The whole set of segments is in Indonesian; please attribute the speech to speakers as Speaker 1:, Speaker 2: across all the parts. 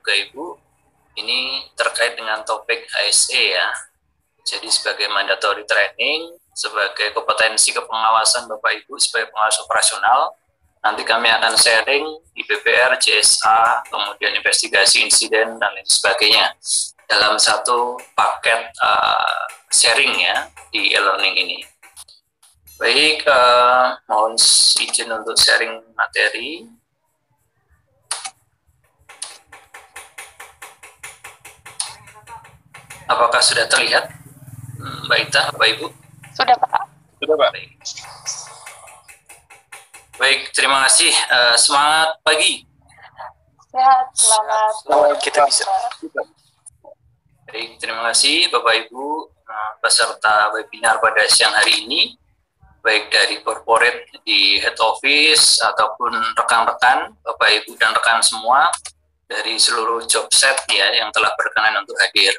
Speaker 1: juga Ibu, ini terkait dengan topik HSE ya. Jadi sebagai mandatory training, sebagai kompetensi kepengawasan Bapak Ibu sebagai pengawas operasional, nanti kami akan sharing IPPR, JSA, kemudian investigasi insiden dan lain sebagainya dalam satu paket sharing ya di e-learning ini. Baik, mohon izin untuk sharing materi. Apakah sudah terlihat, Mbak Ita, Bapak Ibu?
Speaker 2: Sudah, Pak.
Speaker 1: Sudah, Pak. Baik, terima kasih. Semangat pagi.
Speaker 2: Sehat, selamat.
Speaker 1: Kita bisa. Baik, terima kasih Bapak Ibu peserta webinar pada siang hari ini, baik dari corporate di head office ataupun rekan-rekan Bapak Ibu dan rekan semua dari seluruh job set ya yang telah berkenan untuk hadir.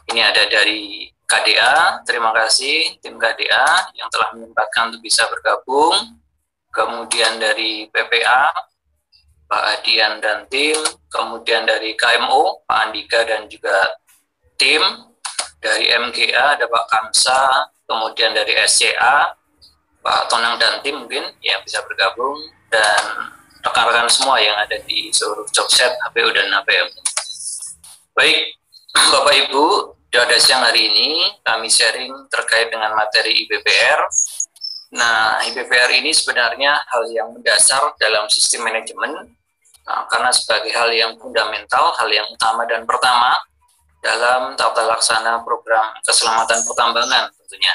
Speaker 1: Ini ada dari KDA, terima kasih tim KDA yang telah menyempatkan untuk bisa bergabung. Kemudian dari PPA, Pak Adian dan tim, kemudian dari KMO, Pak Andika dan juga tim, dari MGA ada Pak Kamsa, kemudian dari SCA, Pak Tonang dan tim mungkin yang bisa bergabung, dan rekan-rekan semua yang ada di seluruh job set HPU dan HPM. Baik, Bapak Ibu, pada siang hari ini kami sharing terkait dengan materi IPPR. Nah, IPPR ini sebenarnya hal yang mendasar dalam sistem manajemen, karena sebagai hal yang fundamental, hal yang utama dan pertama dalam tata laksana program keselamatan pertambangan tentunya.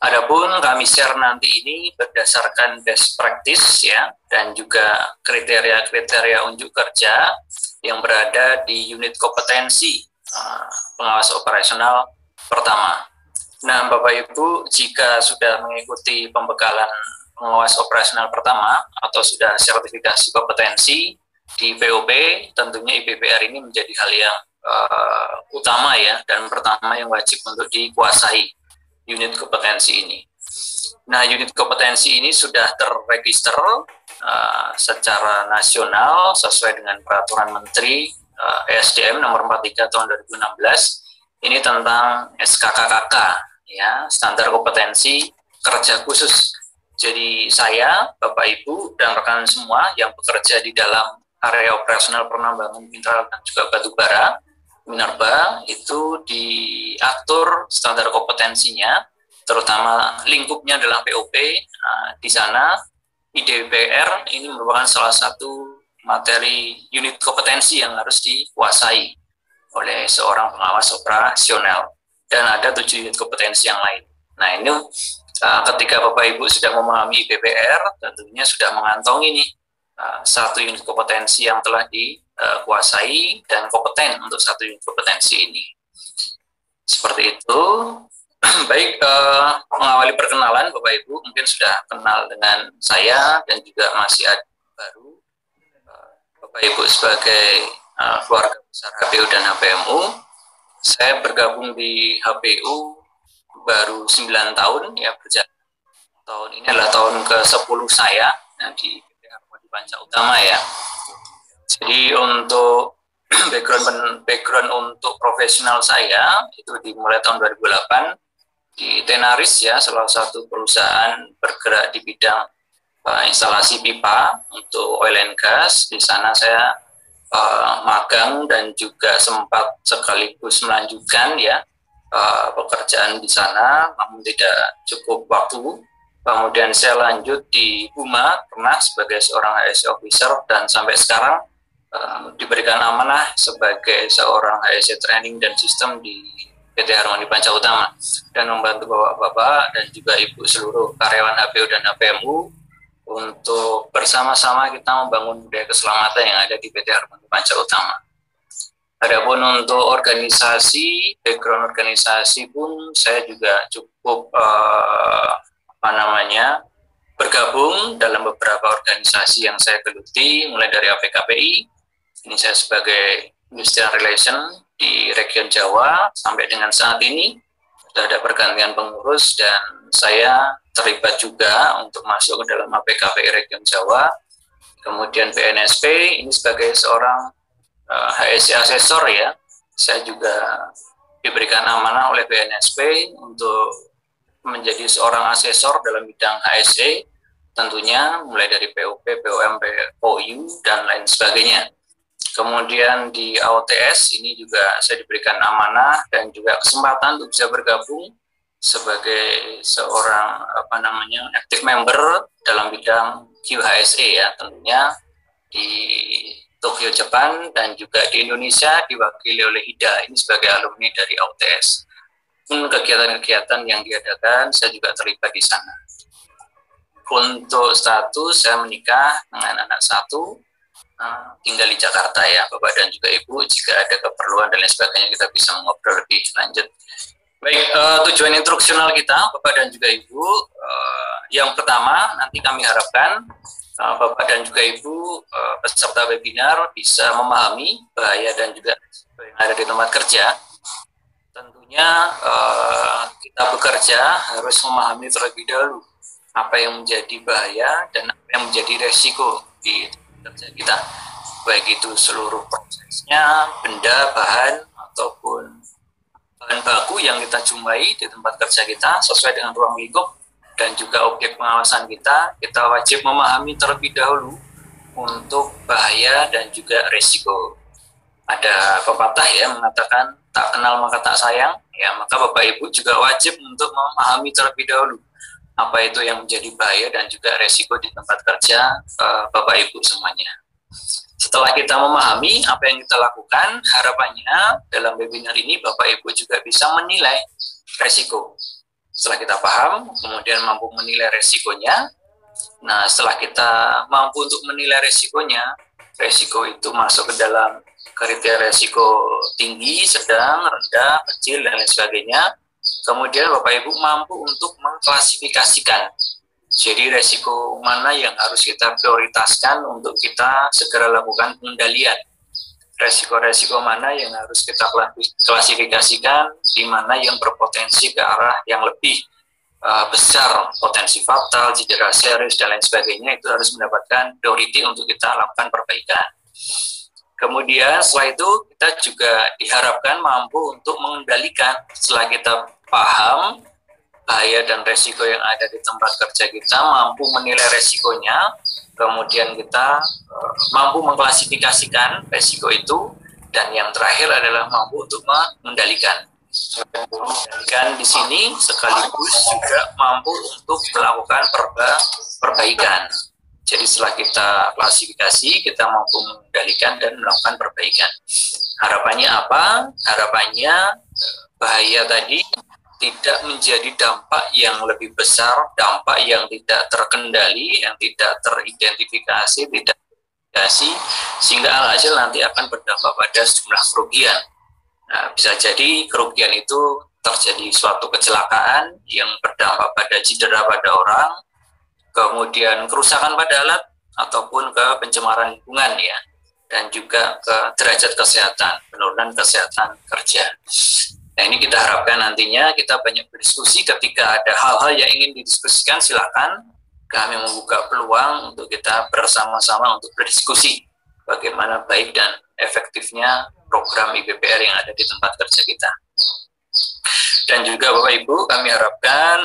Speaker 1: Adapun kami share nanti ini berdasarkan best practice ya, dan juga kriteria-kriteria unjuk kerja yang berada di unit kompetensi pengawas operasional pertama. Nah, Bapak Ibu, jika sudah mengikuti pembekalan pengawas operasional pertama atau sudah sertifikasi kompetensi di POP, tentunya IPPR ini menjadi hal yang utama ya, dan pertama yang wajib untuk dikuasai unit kompetensi ini. Nah, unit kompetensi ini sudah terregister secara nasional sesuai dengan Peraturan Menteri ESDM nomor 43 tahun 2016. Ini tentang SKKKK ya, standar kompetensi kerja khusus. Jadi saya, Bapak Ibu dan rekan semua yang bekerja di dalam area operasional penambangan mineral dan juga batu bara Minerba itu diatur standar kompetensinya, terutama lingkupnya adalah POP. Di sana IDPR ini merupakan salah satu materi unit kompetensi yang harus dikuasai oleh seorang pengawas operasional, dan ada 7 unit kompetensi yang lain. Nah, ini ketika Bapak Ibu sudah memahami IPPR, tentunya sudah mengantongi nih satu unit kompetensi yang telah dikuasai dan kompeten untuk satu unit kompetensi ini. Seperti itu. Baik, mengawali perkenalan Bapak Ibu mungkin sudah kenal dengan saya dan juga masih ada baru. Bapak Ibu sebagai keluarga besar HPU dan HPMU, saya bergabung di HPU baru 9 tahun ya berjalan. Tahun ini adalah tahun ke-10 saya di Panca Utama ya. Jadi untuk background untuk profesional saya itu dimulai tahun 2008 di Tenaris ya, salah satu perusahaan bergerak di bidang instalasi pipa untuk oil and gas. Di sana saya magang dan juga sempat sekaligus melanjutkan ya pekerjaan di sana, namun tidak cukup waktu. Kemudian saya lanjut di Buma, pernah sebagai seorang HSE officer, dan sampai sekarang diberikan amanah sebagai seorang HSE training dan sistem di PT Harmoni Panca Utama, dan membantu Bapak-Bapak dan juga Ibu seluruh karyawan HPU dan HPMU untuk bersama-sama kita membangun budaya keselamatan yang ada di PT Harmoni Panca Utama. Adapun untuk organisasi, background organisasi pun saya juga cukup bergabung dalam beberapa organisasi yang saya geluti, mulai dari APKPI, ini saya sebagai Industrial Relation di region Jawa, sampai dengan saat ini sudah ada pergantian pengurus dan saya terlibat juga untuk masuk ke dalam APKPI region Jawa. Kemudian BNSP ini sebagai seorang HSE asesor ya. Saya juga diberikan amanah oleh BNSP untuk menjadi seorang asesor dalam bidang HSE, tentunya mulai dari POP, POM, POU, dan lain sebagainya. Kemudian di AOTS ini juga saya diberikan amanah dan juga kesempatan untuk bisa bergabung sebagai seorang active member dalam bidang QHSE ya, tentunya di Tokyo, Jepang, dan juga di Indonesia diwakili oleh HIDA ini sebagai alumni dari AOTS. Kegiatan-kegiatan yang diadakan saya juga terlibat di sana. Untuk status saya menikah dengan anak satu, tinggal di Jakarta ya Bapak dan juga Ibu. Jika ada keperluan dan lain sebagainya kita bisa mengobrol lebih lanjut. Baik, tujuan instruksional kita Bapak dan juga Ibu, yang pertama nanti kami harapkan Bapak dan juga Ibu peserta webinar bisa memahami bahaya dan juga yang ada di tempat kerja. Tentunya kita bekerja harus memahami terlebih dahulu apa yang menjadi bahaya dan apa yang menjadi resiko di kerja kita, baik itu seluruh prosesnya, benda, bahan, ataupun bahan baku yang kita jumpai di tempat kerja kita sesuai dengan ruang lingkup dan juga objek pengawasan kita wajib memahami terlebih dahulu untuk bahaya dan juga resiko. Ada pepatah ya mengatakan tak kenal maka tak sayang, ya maka Bapak Ibu juga wajib untuk memahami terlebih dahulu apa itu yang menjadi bahaya dan juga resiko di tempat kerja Bapak Ibu semuanya. Setelah kita memahami apa yang kita lakukan, harapannya dalam webinar ini Bapak Ibu juga bisa menilai resiko. Setelah kita paham, kemudian mampu menilai resikonya. Nah, setelah kita mampu untuk menilai resikonya, resiko itu masuk ke dalam kriteria resiko tinggi, sedang, rendah, kecil, dan lain sebagainya. Kemudian Bapak Ibu mampu untuk mengklasifikasikan. Jadi resiko mana yang harus kita prioritaskan untuk kita segera lakukan pengendalian. Resiko-resiko mana yang harus kita klasifikasikan, di mana yang berpotensi ke arah yang lebih besar, potensi fatal, cedera serius, dan lain sebagainya, itu harus mendapatkan priority untuk kita lakukan perbaikan. Kemudian setelah itu kita juga diharapkan mampu untuk mengendalikan setelah kita paham bahaya dan resiko yang ada di tempat kerja kita, mampu menilai resikonya, kemudian kita mampu mengklasifikasikan resiko itu, dan yang terakhir adalah mampu untuk mengendalikan. Mengendalikan di sini sekaligus juga mampu untuk melakukan perbaikan. Jadi setelah kita klasifikasi, kita mampu mengendalikan dan melakukan perbaikan. Harapannya apa? Harapannya bahaya tadi tidak menjadi dampak yang lebih besar, dampak yang tidak terkendali, yang tidak teridentifikasi, tidak teridentifikasi, sehingga alhasil nanti akan berdampak pada sejumlah kerugian. Nah, bisa jadi kerugian itu terjadi suatu kecelakaan yang berdampak pada cedera pada orang, kemudian kerusakan pada alat, ataupun ke pencemaran lingkungan ya, dan juga ke derajat kesehatan, penurunan kesehatan kerja. Nah, ini kita harapkan nantinya kita banyak berdiskusi. Ketika ada hal-hal yang ingin didiskusikan, silakan kami membuka peluang untuk kita bersama-sama untuk berdiskusi bagaimana baik dan efektifnya program IPPR yang ada di tempat kerja kita. Dan juga Bapak Ibu, kami harapkan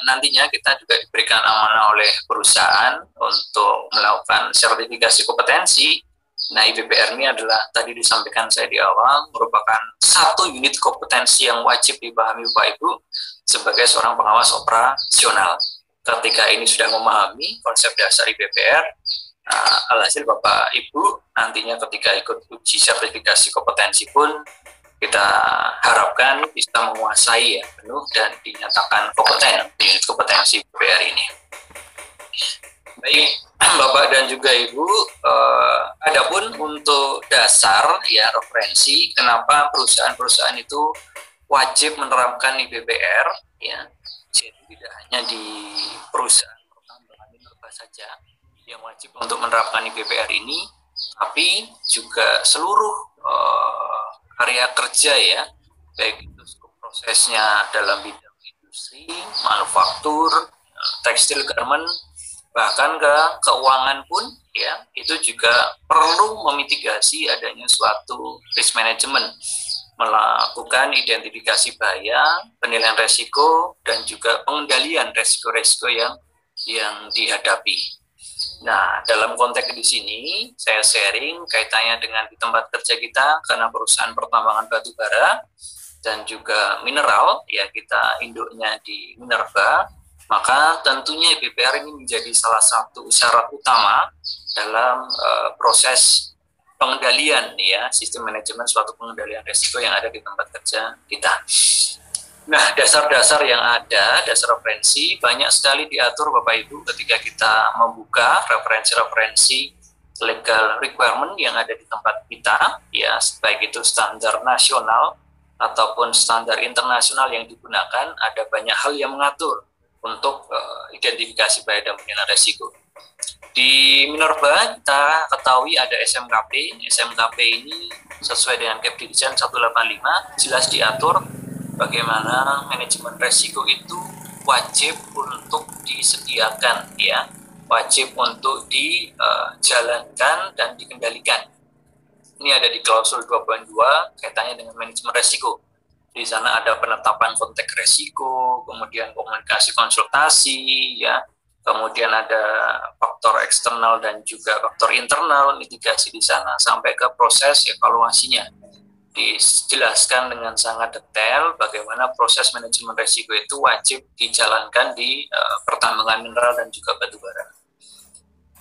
Speaker 1: nantinya kita juga diberikan amanah oleh perusahaan untuk melakukan sertifikasi kompetensi. Nah, IPPR ini adalah, tadi disampaikan saya di awal, merupakan satu unit kompetensi yang wajib dipahami Bapak Ibu sebagai seorang pengawas operasional. Ketika ini sudah memahami konsep dasar IPPR, alhasil Bapak Ibu nantinya ketika ikut uji sertifikasi kompetensi pun kita harapkan bisa menguasai ya penuh dan dinyatakan kompeten di unit kompetensi IPPR ini. Baik, Bapak dan juga Ibu, adapun untuk dasar ya referensi kenapa perusahaan-perusahaan itu wajib menerapkan IPPR ya. Jadi tidak hanya di perusahaan pertambangan mineral saja yang wajib untuk menerapkan IPPR ini, tapi juga seluruh area kerja ya, baik itu prosesnya dalam bidang industri, manufaktur, tekstil, garment, Bahkan ke keuangan pun ya itu juga perlu memitigasi adanya suatu risk management, melakukan identifikasi bahaya, penilaian resiko, dan juga pengendalian resiko-resiko yang dihadapi. Nah, dalam konteks di sini saya sharing kaitannya dengan di tempat kerja kita karena perusahaan pertambangan batu bara dan juga mineral, ya kita induknya di Minerba, maka tentunya BPR ini menjadi salah satu syarat utama dalam proses pengendalian ya sistem manajemen suatu pengendalian risiko yang ada di tempat kerja kita. Nah, dasar-dasar yang ada, dasar referensi, banyak sekali diatur Bapak Ibu ketika kita membuka referensi-referensi legal requirement yang ada di tempat kita, ya, baik itu standar nasional ataupun standar internasional yang digunakan, ada banyak hal yang mengatur untuk identifikasi bahaya dan penilaian risiko. Di Minerba kita ketahui ada SMKP. SMKP ini sesuai dengan Kepdikjen 185 jelas diatur bagaimana manajemen resiko itu wajib untuk disediakan, ya, wajib untuk dijalankan dan dikendalikan. Ini ada di klausul 2.2 kaitannya dengan manajemen resiko. Di sana ada penetapan konteks resiko, kemudian komunikasi konsultasi, ya, kemudian ada faktor eksternal dan juga faktor internal mitigasi di sana sampai ke proses evaluasinya. Dijelaskan dengan sangat detail bagaimana proses manajemen risiko itu wajib dijalankan di pertambangan mineral dan juga batubara.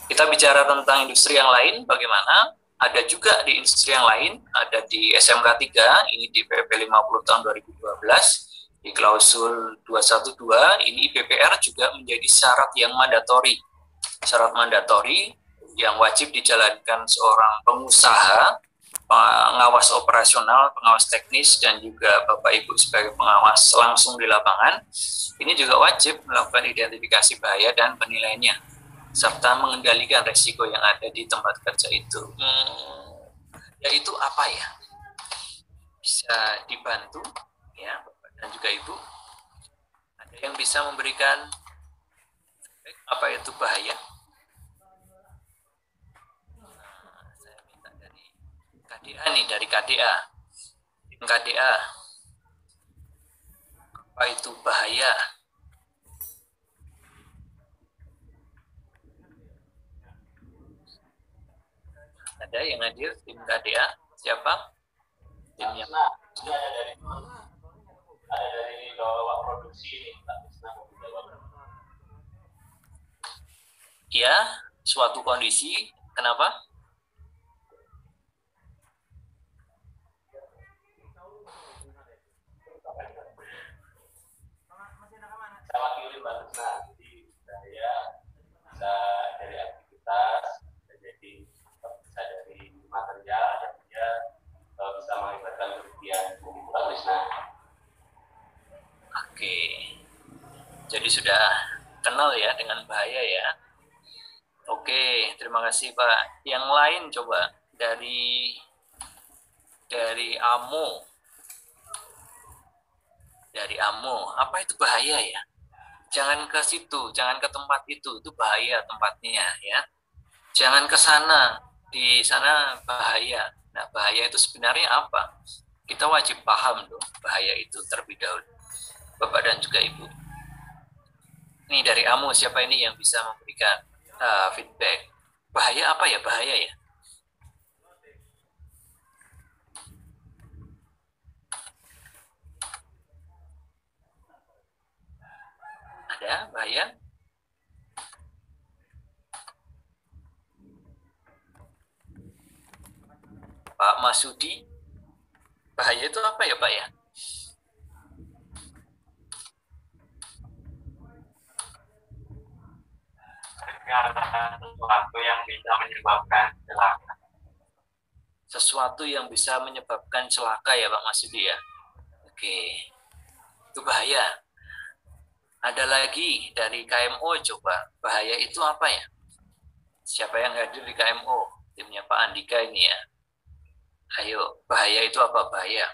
Speaker 1: Kita bicara tentang industri yang lain, bagaimana? Ada juga di industri yang lain, ada di SMK 3, ini di PP 50 tahun 2012, di klausul 212, ini BPR juga menjadi syarat yang mandatori. Syarat mandatori yang wajib dijalankan seorang pengusaha, pengawas operasional, pengawas teknis, dan juga Bapak Ibu sebagai pengawas langsung di lapangan, ini juga wajib melakukan identifikasi bahaya dan penilaiannya, serta mengendalikan resiko yang ada di tempat kerja itu. Yaitu apa ya? Bisa dibantu, ya, Bapak dan juga Ibu. Ada yang bisa memberikan apa itu bahaya? KDA nih, dari KDA. Tim KDA. Apa itu bahaya? Ada yang hadir tim KDA? Siapa? Timnya.
Speaker 3: Ada dari bawah produksi nih.
Speaker 1: Ya, suatu kondisi. Kenapa?
Speaker 3: Sama kirim Mbak Tusna, jadi saya bisa dari aktivitas, jadi bisa dari material, dan dia bisa mengibatkan kerugian Mbak Tusna.
Speaker 1: Oke, jadi sudah kenal ya dengan bahaya ya. Oke, terima kasih Pak. Yang lain coba dari AMO. Dari AMO, apa itu bahaya ya? Jangan ke situ, jangan ke tempat itu bahaya tempatnya ya. Jangan ke sana, di sana bahaya. Nah, bahaya itu sebenarnya apa? Kita wajib paham dong bahaya itu terlebih dahulu. Bapak dan juga Ibu. Ini dari AMO, siapa ini yang bisa memberikan feedback? Bahaya apa ya? Bahaya ya? Ada bahaya? Pak Masudi, bahaya itu apa ya Pak ya?
Speaker 3: Sesuatu yang bisa menyebabkan celaka.
Speaker 1: Sesuatu yang bisa menyebabkan celaka ya Pak Masudi ya? Oke, itu bahaya. Ada lagi dari KMO coba, bahaya itu apa ya? Siapa yang hadir di KMO? Timnya Pak Andika ini ya. Ayo, bahaya itu apa bahaya?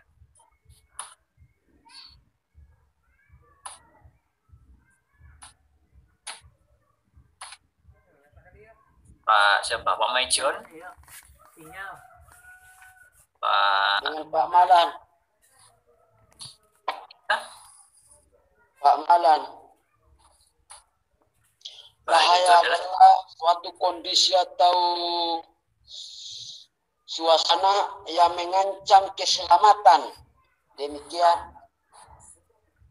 Speaker 1: Pak siapa? Pak Maijon? Pak
Speaker 4: Dengan Pak Malan.
Speaker 1: Hah?
Speaker 4: Pak Malan. Bahaya adalah suatu kondisi atau suasana yang mengancam keselamatan. Demikian.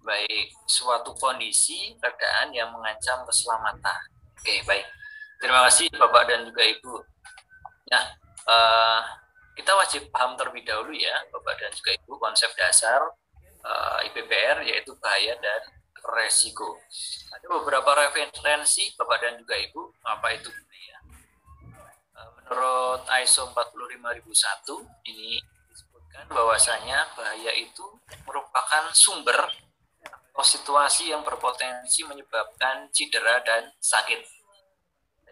Speaker 1: Baik, suatu kondisi keadaan yang mengancam keselamatan. Oke, baik. Terima kasih Bapak dan juga Ibu. Nah, kita wajib paham terlebih dahulu ya, Bapak dan juga Ibu, konsep dasar IPPR, yaitu bahaya dan resiko. Ada beberapa referensi Bapak dan juga Ibu, apa itu bahaya. Menurut ISO 45001, ini disebutkan bahwasanya bahaya itu merupakan sumber atau situasi yang berpotensi menyebabkan cedera dan sakit.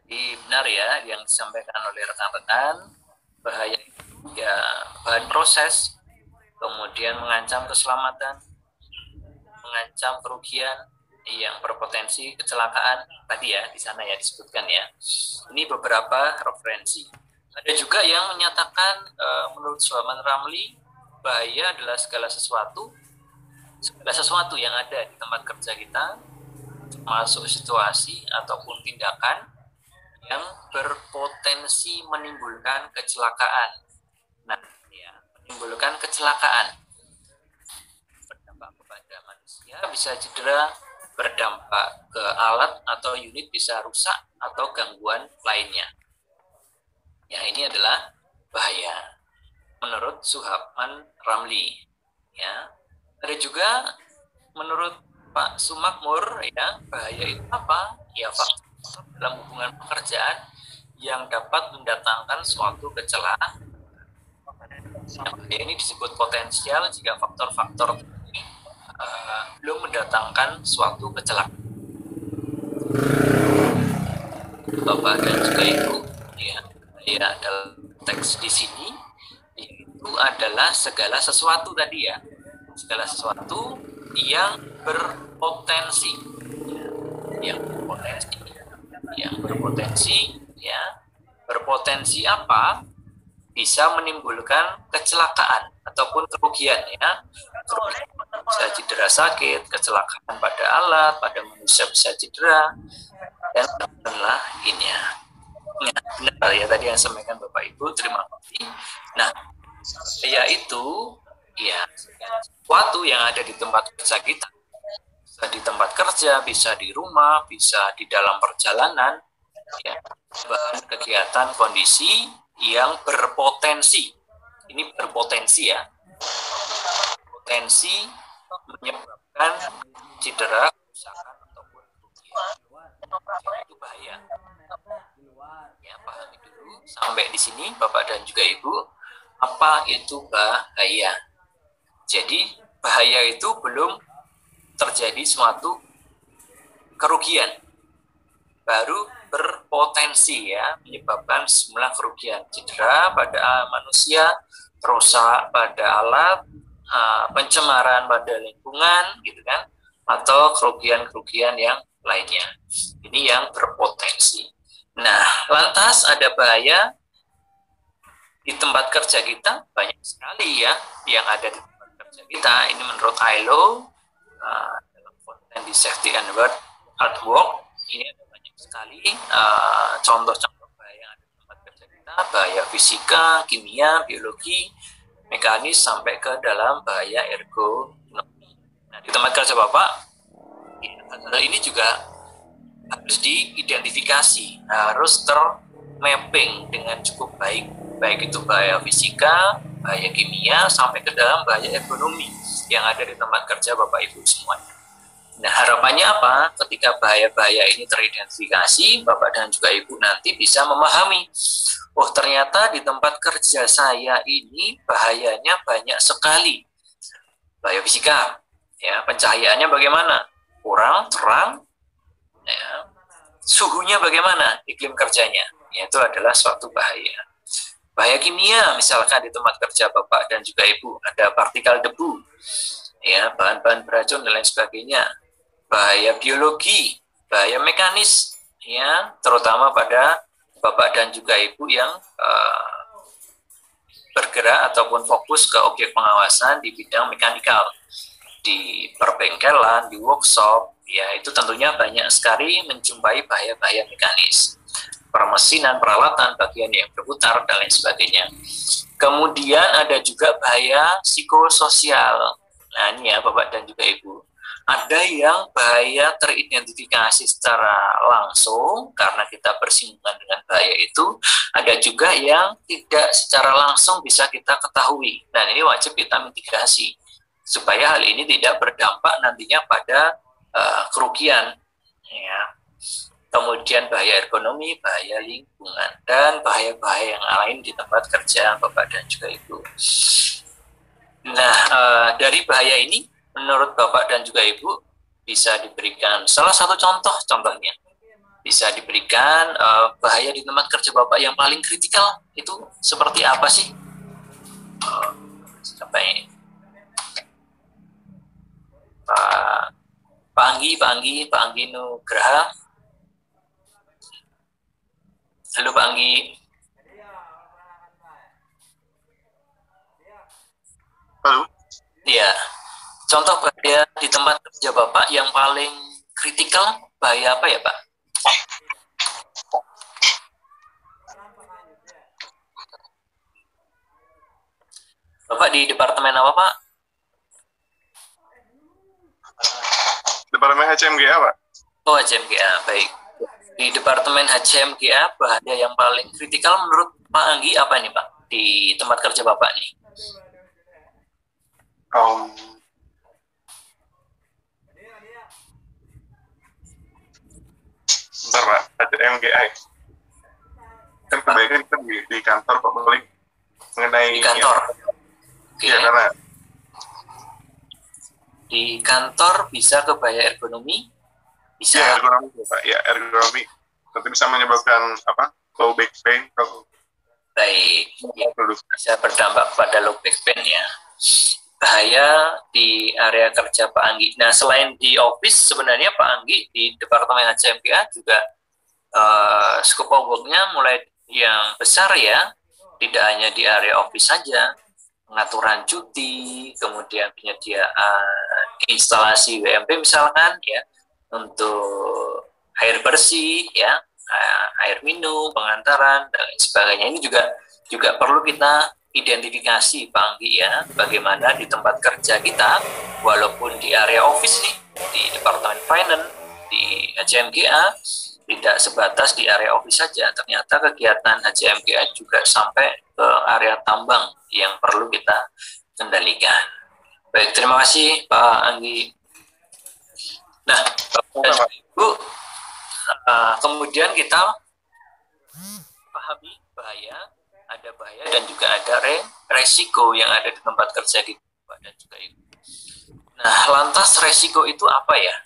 Speaker 1: Jadi benar ya yang disampaikan oleh rekan-rekan, bahaya itu ya bahan proses, kemudian mengancam keselamatan, mengancam kerugian yang berpotensi kecelakaan tadi ya di sana ya disebutkan ya. Ini beberapa referensi. Ada juga yang menyatakan menurut Sulaiman Ramli, bahaya adalah segala sesuatu yang ada di tempat kerja kita, termasuk situasi ataupun tindakan yang berpotensi menimbulkan kecelakaan. Nah, ya, menimbulkan kecelakaan. Berdampak kepada manusia, bisa cedera, berdampak ke alat atau unit bisa rusak atau gangguan lainnya. Ya, ini adalah bahaya menurut Sulaiman Ramli. Ya. Ada juga menurut Pak Sumakmur ya, bahaya itu apa? Ya, faktor dalam hubungan pekerjaan yang dapat mendatangkan suatu kecelakaan. Bahaya ini disebut potensial jika faktor-faktor ini belum mendatangkan suatu kecelakaan. Bapak dan juga Ibu, ya dalam teks di sini itu adalah segala sesuatu tadi ya. Segala sesuatu yang berpotensi berpotensi apa bisa menimbulkan kecelakaan ataupun kerugian ya, bisa cedera sakit, kecelakaan pada alat, pada manusia bisa cedera dan lainnya. Nah, benar ya tadi yang disampaikan Bapak Ibu, terima kasih. Nah, yaitu ya sesuatu yang ada di tempat kerja kita, bisa di tempat kerja, bisa di rumah, bisa di dalam perjalanan, ya, bahan kegiatan kondisi yang berpotensi. Ini berpotensi ya, potensi menyebabkan cedera, kerusakan ataupun kerugian. Itu bahaya. Ya, pahami dulu sampai di sini Bapak dan juga Ibu, apa itu bahaya. Jadi bahaya itu belum terjadi suatu kerugian, baru berpotensi ya menyebabkan sejumlah kerugian, cedera pada manusia, rusak pada alat, pencemaran pada lingkungan gitu kan, atau kerugian-kerugian yang lainnya. Ini yang berpotensi. Nah, lantas ada bahaya di tempat kerja kita banyak sekali ya yang ada di tempat kerja kita. Ini menurut ILO dalam konten di Safety and Health at Work, ini ada banyak sekali contoh-contoh bahaya yang ada di tempat kerja kita, bahaya fisika, kimia, biologi, mekanis sampai ke dalam bahaya ergonomi. Nah, di tempat kerja Bapak, hal ini juga harus diidentifikasi, harus termapping dengan cukup baik. Baik itu bahaya fisika, bahaya kimia, sampai ke dalam bahaya ekonomi yang ada di tempat kerja Bapak Ibu semuanya. Nah, harapannya apa? Ketika bahaya-bahaya ini teridentifikasi, Bapak dan juga Ibu nanti bisa memahami, oh ternyata di tempat kerja saya ini bahayanya banyak sekali. Bahaya fisika, ya pencahayaannya bagaimana? Kurang, terang, ya. Suhunya bagaimana? Iklim kerjanya, itu adalah suatu bahaya. Bahaya kimia, misalkan di tempat kerja Bapak dan juga Ibu ada partikel debu, ya bahan-bahan beracun dan lain sebagainya. Bahaya biologi, bahaya mekanis, ya terutama pada Bapak dan juga Ibu yang bergerak ataupun fokus ke objek pengawasan di bidang mekanikal, di perbengkelan, di workshop, ya itu tentunya banyak sekali menjumpai bahaya-bahaya mekanis, permesinan, peralatan, bagian yang berputar, dan lain sebagainya. Kemudian ada juga bahaya psikososial. Nah ini ya Bapak dan juga Ibu. Ada yang bahaya teridentifikasi secara langsung karena kita bersinggungan dengan bahaya itu. Ada juga yang tidak secara langsung bisa kita ketahui. Dan ini wajib kita mitigasi supaya hal ini tidak berdampak nantinya pada kerugian. Ya. Kemudian bahaya ergonomi, bahaya lingkungan, dan bahaya-bahaya yang lain di tempat kerja Bapak dan juga Ibu. Nah, dari bahaya ini, menurut Bapak dan juga Ibu, bisa diberikan salah satu contohnya. Bisa diberikan bahaya di tempat kerja Bapak yang paling kritikal, itu seperti apa sih? Siapa ini? Pak Anggi Nugraha. Halo Pak Anggi.
Speaker 5: Halo.
Speaker 1: Iya. Contoh bahaya di tempat kerja Bapak yang paling kritikal, bahaya apa ya Pak? Bapak di departemen apa Pak?
Speaker 5: Departemen HCMGA Pak.
Speaker 1: Oh HCMGA, baik. Di departemen HCMGA bahaya yang paling kritikal menurut Pak Anggi apa nih Pak? Di tempat kerja Bapak nih?
Speaker 5: Bentar Pak, HCMGA. Kan kebanyakan kita di kantor Pak paling mengenai
Speaker 1: Di kantor.
Speaker 5: Iya, karena
Speaker 1: di kantor bisa ke bahaya ergonomi, bisa
Speaker 5: ya ergonomi Pak, ya ergonomi nanti bisa menyebabkan apa? Low back pain atau
Speaker 1: baik, ya, bisa berdampak pada low back pain ya. Bahaya di area kerja Pak Anggi. Nah, selain di office, sebenarnya Pak Anggi di Departemen HCMGA juga scope of work-nya mulai yang besar ya, tidak hanya di area office saja, pengaturan cuti, kemudian penyediaan instalasi WMP misalkan ya, untuk air bersih ya, air minum, pengantaran dan lain sebagainya. Ini juga perlu kita identifikasi Pak Anggi ya, bagaimana di tempat kerja kita, walaupun di area office nih, di Departemen Finance, di HCMGA, tidak sebatas di area office saja, ternyata kegiatan HCMGA juga sampai ke area tambang yang perlu kita kendalikan. Baik, terima kasih Pak Anggi. Nah, Bapak dan Ibu, kemudian kita pahami bahaya, ada bahaya dan juga ada resiko yang ada di tempat kerja kita Bapak dan juga Ibu. Nah, lantas resiko itu apa ya?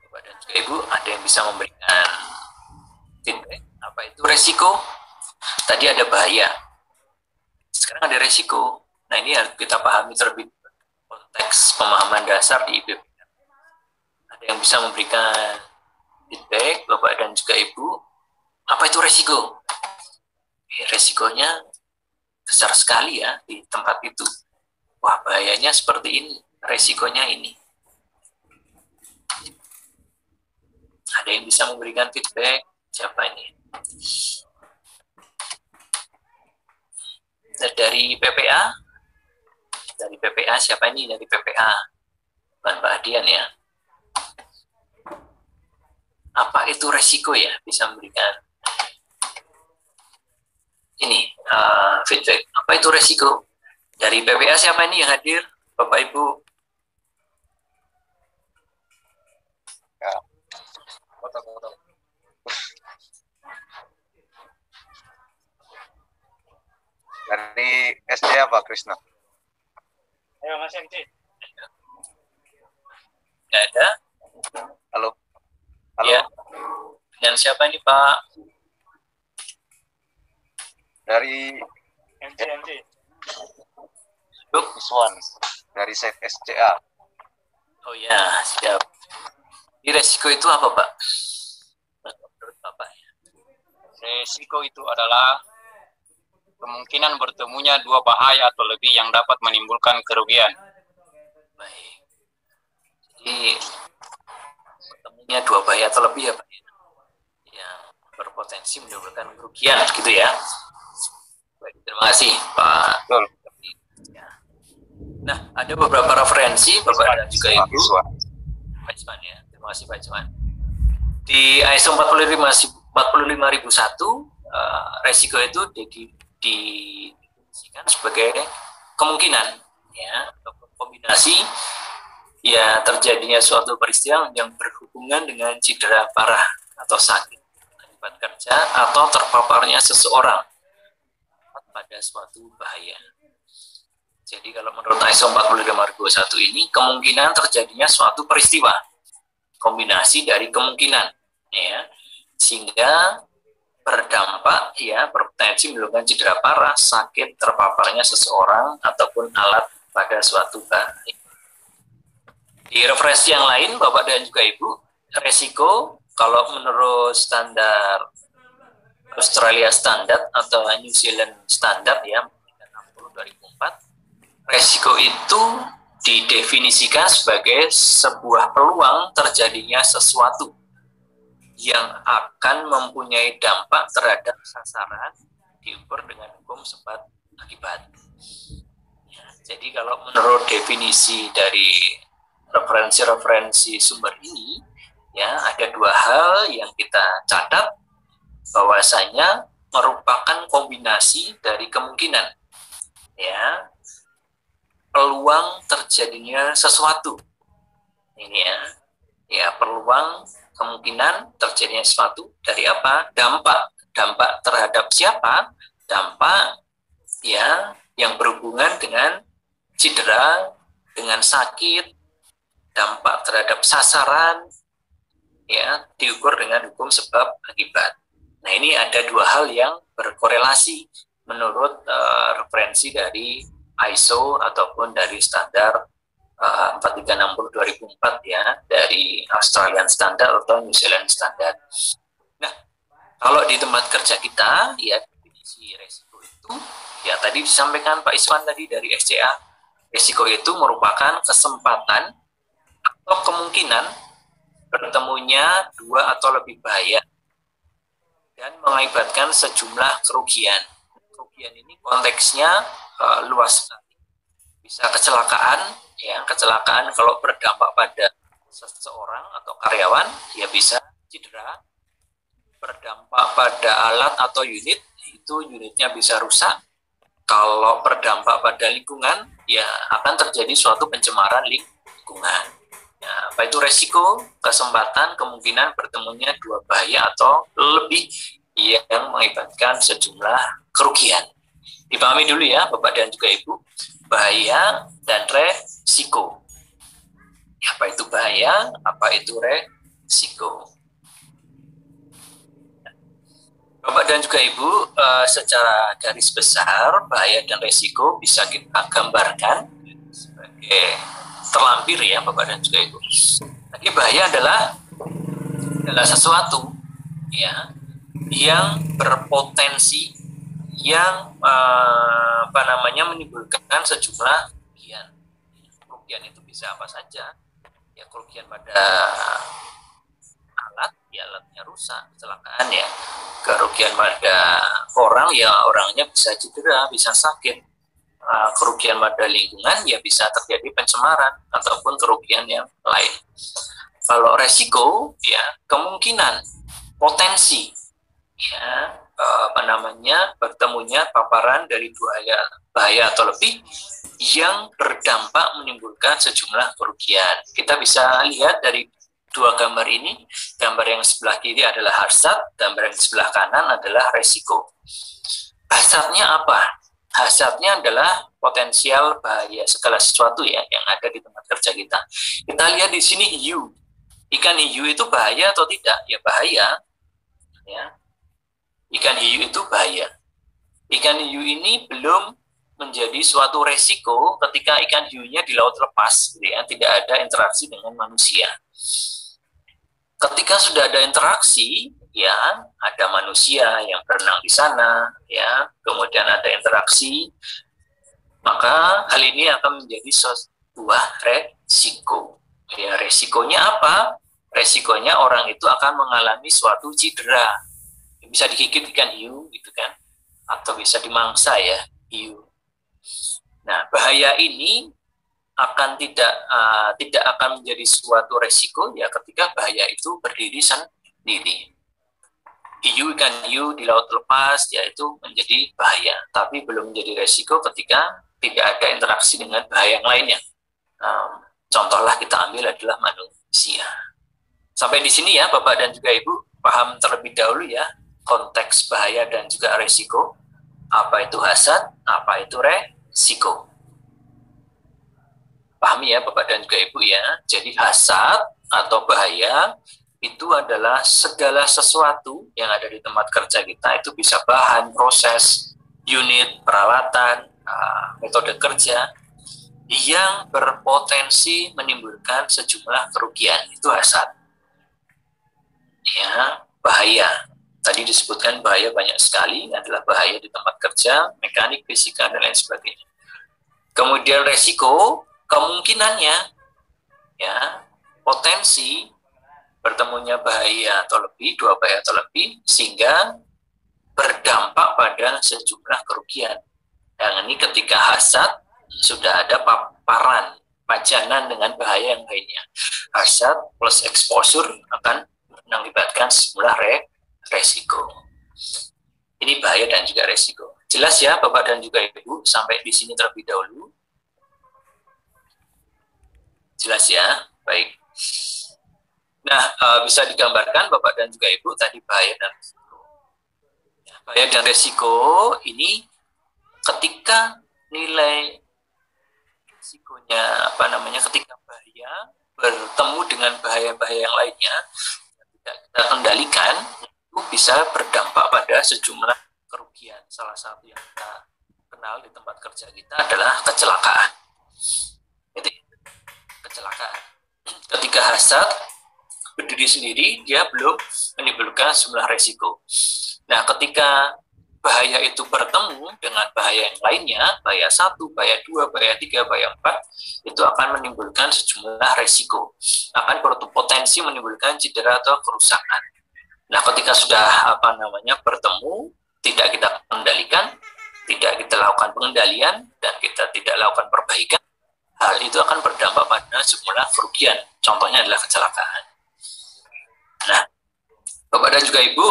Speaker 1: Bapak dan juga Ibu, ada yang bisa memberikan feedback? Apa itu resiko? Tadi ada bahaya, sekarang ada resiko. Nah, ini harus kita pahami terlebih konteks pemahaman dasar di IPB. Ada yang bisa memberikan feedback, Bapak dan juga Ibu? Apa itu resiko? Resikonya besar sekali ya di tempat itu. Wah, bahayanya seperti ini, resikonya ini. Ada yang bisa memberikan feedback? Siapa ini? Dari PPA? Dari PPA, siapa ini dari PPA? Bukan Pak Adian ya. Apa itu resiko ya? Bisa memberikan ini feedback. Apa itu resiko? Dari PPA siapa ini yang hadir? Bapak Ibu?
Speaker 6: Ya. Dari SDA Pak Krisna.
Speaker 3: Ayo Mas MC.
Speaker 1: Nggak ada?
Speaker 6: Halo. Halo.
Speaker 1: Ya. Dengan siapa ini Pak?
Speaker 6: Dari
Speaker 3: MC.
Speaker 6: Iswan. Dari Safe SCA.
Speaker 1: Oh ya, siap. Ini resiko itu apa Pak?
Speaker 7: Resiko itu adalah kemungkinan bertemunya dua bahaya atau lebih yang dapat menimbulkan kerugian.
Speaker 1: Baik. Jadi bertemunya dua bahaya atau lebih ya Pak, yang berpotensi menimbulkan kerugian, gitu ya. Baik, terima kasih Pak.
Speaker 6: Betul.
Speaker 1: Ya. Nah, ada beberapa referensi Bapak dan juga Ibu. Pak Isman ya, terima kasih Pak Isman. Di ISO 45001 resiko itu didefinisikan sebagai kemungkinan ya, atau kombinasi ya terjadinya suatu peristiwa yang berhubungan dengan cedera parah atau sakit akibat kerja atau terpaparnya seseorang pada suatu bahaya. Jadi kalau menurut ISO 45001 ini kemungkinan terjadinya suatu peristiwa, kombinasi dari kemungkinan ya, sehingga berdampak ya, berpotensi menimbulkan cedera parah, sakit, terpaparnya seseorang ataupun alat pada suatu bahaya. Di referensi yang lain Bapak dan juga Ibu, resiko kalau menurut standar Australia Standard atau New Zealand Standard ya 60/2004, resiko itu didefinisikan sebagai sebuah peluang terjadinya sesuatu yang akan mempunyai dampak terhadap sasaran diukur dengan hukum sebab akibat. Ya, jadi kalau menurut definisi dari referensi-referensi sumber ini, ya ada dua hal yang kita catat bahwasanya merupakan kombinasi dari kemungkinan, ya, peluang terjadinya sesuatu. Ini ya peluang kemungkinan terjadinya sesuatu dari apa? Dampak terhadap siapa? Dampak ya yang berhubungan dengan cedera, dengan sakit, dampak terhadap sasaran ya diukur dengan hukum sebab akibat. Nah, ini ada dua hal yang berkorelasi menurut referensi dari ISO ataupun dari standar 4360/2004 ya, dari Australian Standard atau New Zealand Standard. Nah, kalau di tempat kerja kita ya definisi resiko itu ya tadi disampaikan Pak Iswan tadi dari SCA, resiko itu merupakan kesempatan atau kemungkinan bertemunya dua atau lebih bahaya dan mengakibatkan sejumlah kerugian. Kerugian ini konteksnya luas sekali. Bisa kecelakaan, ya kecelakaan kalau berdampak pada seseorang atau karyawan, ya bisa cedera. Berdampak pada alat atau unit, itu unitnya bisa rusak. Kalau berdampak pada lingkungan, ya akan terjadi suatu pencemaran lingkungan. Ya, apa itu resiko? Kesempatan, kemungkinan bertemunya dua bahaya atau lebih yang mengakibatkan sejumlah kerugian. Dipahami dulu ya Bapak dan juga Ibu, bahaya dan resiko. Apa itu bahaya? Apa itu resiko? Bapak dan juga Ibu, secara garis besar bahaya dan resiko bisa kita gambarkan sebagai terlampir ya Bapak dan juga Ibu. Jadi bahaya adalah sesuatu ya yang berpotensi yang menimbulkan sejumlah kerugian. Kerugian itu bisa apa saja? Ya kerugian pada alat, ya alatnya rusak, kecelakaan ya. Kerugian pada orang, ya orangnya bisa cedera, bisa sakit. Kerugian pada lingkungan, ya bisa terjadi pencemaran ataupun kerugian yang lain. Kalau resiko, ya kemungkinan, potensi, ya bertemunya paparan dari bahaya atau lebih yang berdampak menimbulkan sejumlah kerugian. Kita bisa lihat dari dua gambar ini. Gambar yang sebelah kiri adalah hazard, gambar yang sebelah kanan adalah resiko. Hazardnya apa? Hazardnya adalah potensial bahaya segala sesuatu ya yang ada di tempat kerja kita. Kita lihat di sini hiu. Ikan hiu itu bahaya atau tidak? Ya bahaya. Ya. Ikan hiu itu bahaya. Ikan hiu ini belum menjadi suatu resiko ketika ikan hiunya di laut lepas, gitu ya, tidak ada interaksi dengan manusia. Ketika sudah ada interaksi, ya, ada manusia yang berenang di sana, ya, kemudian ada interaksi, maka hal ini akan menjadi sebuah resiko. Ya, resikonya apa? Resikonya orang itu akan mengalami suatu cedera. Bisa digigit ikan hiu, gitu kan? Atau bisa dimangsa ya, hiu. Nah, bahaya ini akan tidak akan menjadi suatu resiko ya ketika bahaya itu berdiri sendiri. Ikan hiu di laut lepas ya itu menjadi bahaya, tapi belum menjadi resiko ketika tidak ada interaksi dengan bahaya yang lainnya. Contohlah kita ambil adalah manusia. Sampai di sini ya Bapak dan juga Ibu paham terlebih dahulu ya konteks bahaya dan juga resiko. Apa itu hasad, apa itu resiko. Pahami ya Bapak dan juga Ibu ya. Jadi hasad atau bahaya itu adalah segala sesuatu yang ada di tempat kerja kita, itu bisa bahan, proses, unit, peralatan, metode kerja yang berpotensi menimbulkan sejumlah kerugian. Itu hasad. Ya, bahaya. Tadi disebutkan bahaya banyak sekali, adalah bahaya di tempat kerja, mekanik, fisika, dan lain sebagainya. Kemudian resiko, kemungkinannya, ya, potensi bertemunya bahaya atau lebih, dua bahaya atau lebih, sehingga berdampak pada sejumlah kerugian. Yang ini ketika hasad, sudah ada paparan, pajanan dengan bahaya yang lainnya. Hasad plus exposure akan mengakibatkan sejumlah resiko. Ini bahaya dan juga resiko. Jelas ya Bapak dan juga Ibu, sampai di sini terlebih dahulu. Jelas ya, baik. Nah, bisa digambarkan Bapak dan juga Ibu tadi bahaya dan resiko. Bahaya dan resiko ini ketika nilai resikonya ketika bahaya bertemu dengan bahaya-bahaya yang lainnya tidak kita kendalikan, itu bisa berdampak pada sejumlah kerugian. Salah satu yang kita kenal di tempat kerja kita adalah kecelakaan. Itu kecelakaan. Ketika hasad berdiri sendiri, dia belum menimbulkan sejumlah resiko. Nah, ketika bahaya itu bertemu dengan bahaya yang lainnya, bahaya 1, bahaya 2, bahaya 3, bahaya 4, itu akan menimbulkan sejumlah resiko. Akan berpotensi menimbulkan cedera atau kerusakan. Nah, ketika sudah bertemu, tidak kita kendalikan, tidak kita lakukan pengendalian, dan kita tidak lakukan perbaikan, hal itu akan berdampak pada sejumlah kerugian. Contohnya adalah kecelakaan. Nah, Bapak dan juga Ibu,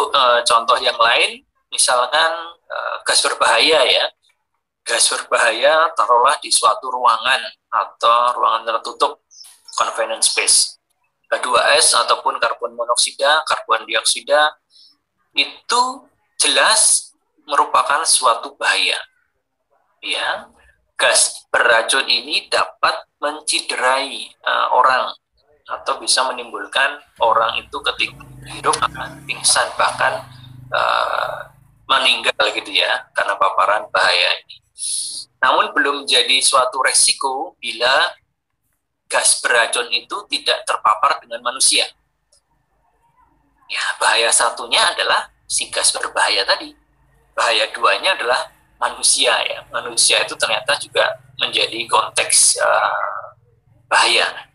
Speaker 1: contoh yang lain, misalkan gas berbahaya ya. Gas berbahaya taruhlah di suatu ruangan atau ruangan tertutup, confined space. H2S ataupun karbon monoksida, karbon dioksida, itu jelas merupakan suatu bahaya. Ya, gas beracun ini dapat menciderai orang atau bisa menimbulkan orang itu ketika hidup akan pingsan, bahkan meninggal gitu ya karena paparan bahaya ini. Namun belum jadi suatu resiko bila gas beracun itu tidak terpapar dengan manusia. Ya, bahaya satunya adalah si gas berbahaya tadi. Bahaya duanya adalah manusia ya. Manusia itu ternyata juga menjadi konteks bahaya.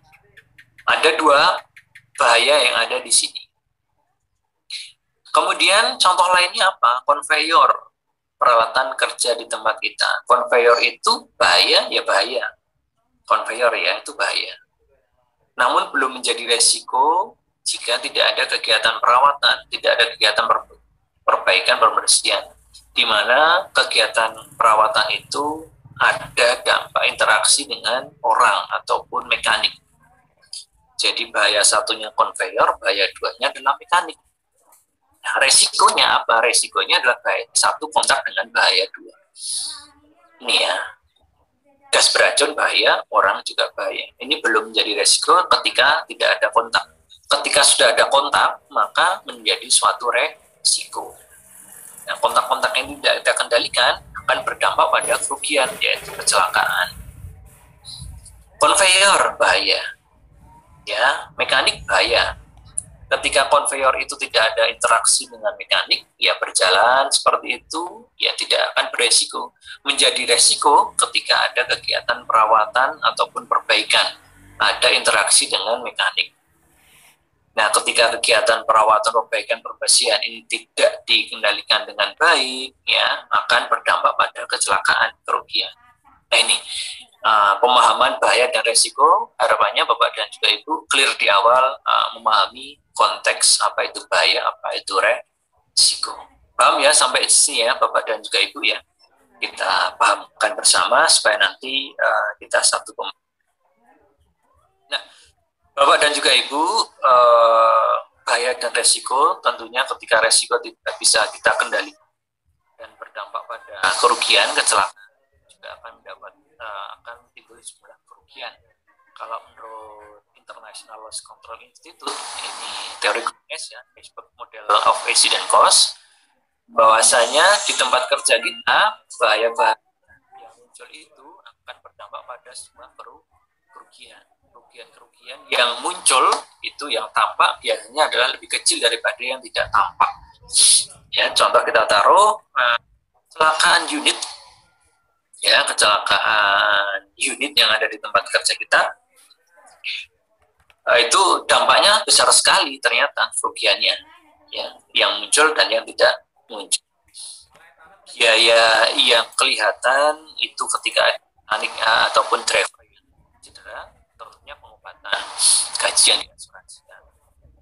Speaker 1: Ada dua bahaya yang ada di sini. Kemudian contoh lainnya apa? Konveyor, peralatan kerja di tempat kita. Konveyor itu bahaya, ya bahaya. Konveyor ya, itu bahaya. Namun belum menjadi resiko jika tidak ada kegiatan perawatan, tidak ada kegiatan perbaikan, pembersihan. Di mana kegiatan perawatan itu ada dampak interaksi dengan orang ataupun mekanik. Jadi bahaya satunya konveyor, bahaya duanya adalah mekanik. Nah, resikonya apa? Resikonya adalah bahaya satu kontak dengan bahaya dua. Ini ya, gas beracun bahaya, orang juga bahaya. Ini belum menjadi resiko ketika tidak ada kontak. Ketika sudah ada kontak, maka menjadi suatu resiko. Nah, kontak-kontak yang tidak kita kendalikan akan berdampak pada kerugian, yaitu kecelakaan. Konveyor bahaya. Ya, mekanik bahaya. Ketika konveyor itu tidak ada interaksi dengan mekanik, ya berjalan seperti itu, ya tidak akan beresiko. Menjadi resiko ketika ada kegiatan perawatan ataupun perbaikan, ada interaksi dengan mekanik. Nah, ketika kegiatan perawatan, perbaikan, perbersihan ini tidak dikendalikan dengan baik, ya akan berdampak pada kecelakaan, kerugian. Nah, ini pemahaman bahaya dan resiko. Harapannya Bapak dan juga Ibu clear di awal, memahami konteks apa itu bahaya, apa itu resiko. Paham ya sampai sini ya Bapak dan juga Ibu ya. Kita pahamkan bersama supaya nanti kita satu pemahaman. Nah, Bapak dan juga Ibu, bahaya dan resiko tentunya ketika resiko tidak bisa kita kendalikan dan berdampak pada kerugian, kecelakaan juga akan timbul sebuah kerugian. Kalau menurut International Loss Control Institute, ini teori Gomes ya, Iceberg Model of Accident Cost, bahwasanya di tempat kerja kita bahaya-bahaya yang muncul itu akan berdampak pada sebuah kerugian. Kerugian yang muncul itu yang tampak biasanya adalah lebih kecil daripada yang tidak tampak. Ya, contoh kita taruh kecelakaan unit, ya kecelakaan unit yang ada di tempat kerja kita, itu dampaknya besar sekali ternyata kerugiannya, ya yang muncul dan yang tidak muncul. Biaya yang kelihatan itu ketika mekanik ataupun driver yang cedera, tentunya pengobatan, gajian yang asuransikan.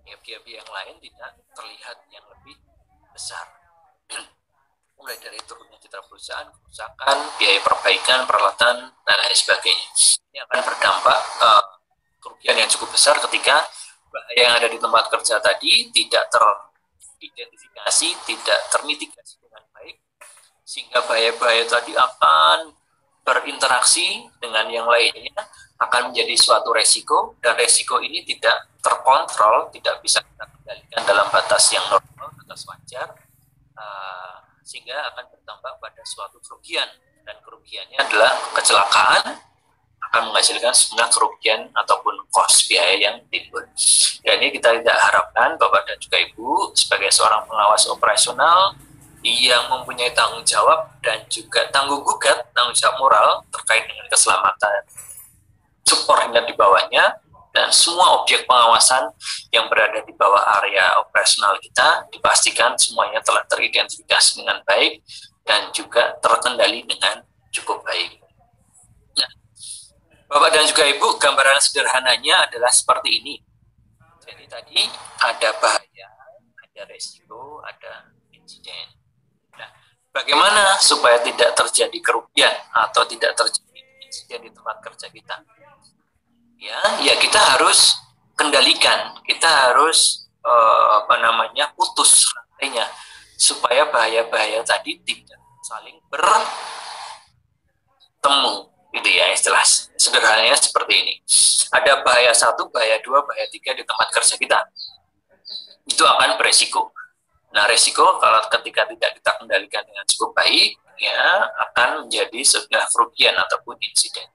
Speaker 1: Ya, biaya yang lain tidak terlihat yang lebih besar. Mulai dari turunnya citra perusahaan, kerusakan, biaya perbaikan, peralatan, dan lain sebagainya. Ini akan berdampak kerugian yang cukup besar ketika bahaya yang ada di tempat kerja tadi tidak teridentifikasi, tidak termitigasi dengan baik, sehingga bahaya-bahaya tadi akan berinteraksi dengan yang lainnya, akan menjadi suatu resiko, dan resiko ini tidak terkontrol, tidak bisa kita kendalikan dalam batas yang normal, batas wajar, sehingga akan berdampak pada suatu kerugian, dan kerugiannya adalah kecelakaan, akan menghasilkan sebenarnya kerugian ataupun cost biaya yang timbul. Dan ini kita tidak harapkan Bapak dan juga Ibu sebagai seorang pengawas operasional yang mempunyai tanggung jawab dan juga tanggung jawab moral terkait dengan keselamatan supportnya di bawahnya, dan semua objek pengawasan yang berada di bawah area operasional kita dipastikan semuanya telah teridentifikasi dengan baik dan juga terkendali dengan cukup baik. Nah, Bapak dan juga Ibu, gambaran sederhananya adalah seperti ini. Jadi tadi ada bahaya, ada resiko, ada insiden. Nah, bagaimana supaya tidak terjadi kerugian atau tidak terjadi insiden di tempat kerja kita? Ya kita harus kendalikan, kita harus putus rantainya supaya bahaya-bahaya tadi tidak saling bertemu, gitu ya, istilah sederhananya seperti ini. Ada bahaya 1, bahaya 2, bahaya 3 di tempat kerja kita, itu akan beresiko. Nah, resiko kalau ketika tidak kita kendalikan dengan cukup baik, ya akan menjadi sebuah kerugian ataupun insiden.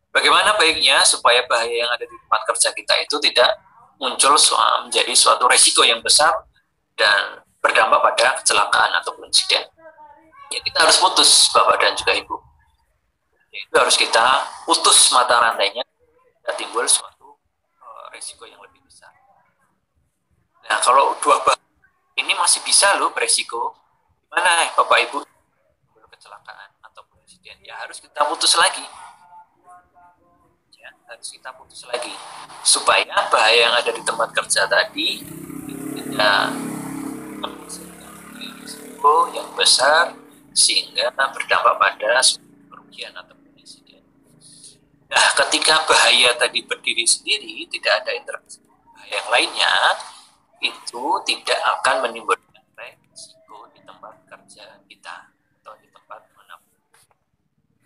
Speaker 1: Bagaimana baiknya supaya bahaya yang ada di tempat kerja kita itu tidak muncul menjadi suatu resiko yang besar dan berdampak pada kecelakaan ataupun insiden? Ya, kita harus putus, Bapak dan juga Ibu. Itu harus kita putus mata rantainya dan timbul suatu resiko yang lebih besar. Nah, kalau dua bahaya ini masih bisa loh beresiko, gimana Bapak Ibu? Kecelakaan ataupun insiden, ya harus kita putus lagi. Harus kita putus lagi supaya bahaya yang ada di tempat kerja tadi tidak menghasilkan risiko yang besar sehingga berdampak pada kerugian atau insiden. Nah, ketika bahaya tadi berdiri sendiri, tidak ada interaksi bahaya yang lainnya, itu tidak akan menimbulkan risiko di tempat kerja kita atau di tempat manapun.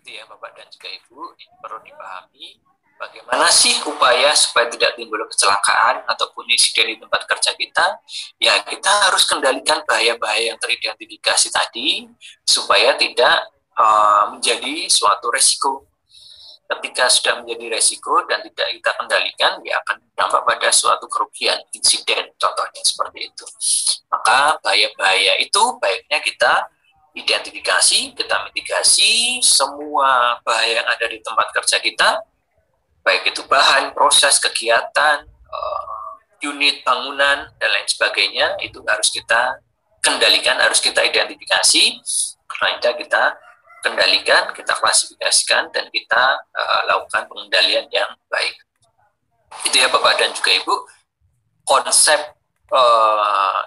Speaker 1: Itu ya Bapak dan juga Ibu, ini perlu dipahami. Bagaimana sih upaya supaya tidak timbul kecelakaan ataupun insiden di tempat kerja kita? Ya, kita harus kendalikan bahaya-bahaya yang teridentifikasi tadi supaya tidak menjadi suatu resiko. ketika sudah menjadi resiko dan tidak kita kendalikan, ya akan berdampak pada suatu kerugian, insiden, contohnya seperti itu. Maka bahaya-bahaya itu baiknya kita identifikasi, kita mitigasi semua bahaya yang ada di tempat kerja kita, baik itu bahan, proses, kegiatan, unit, bangunan, dan lain sebagainya, itu harus kita kendalikan, harus kita identifikasi, selanjutnya kita kendalikan, kita klasifikasikan, dan kita lakukan pengendalian yang baik. Itu ya Bapak dan juga Ibu, konsep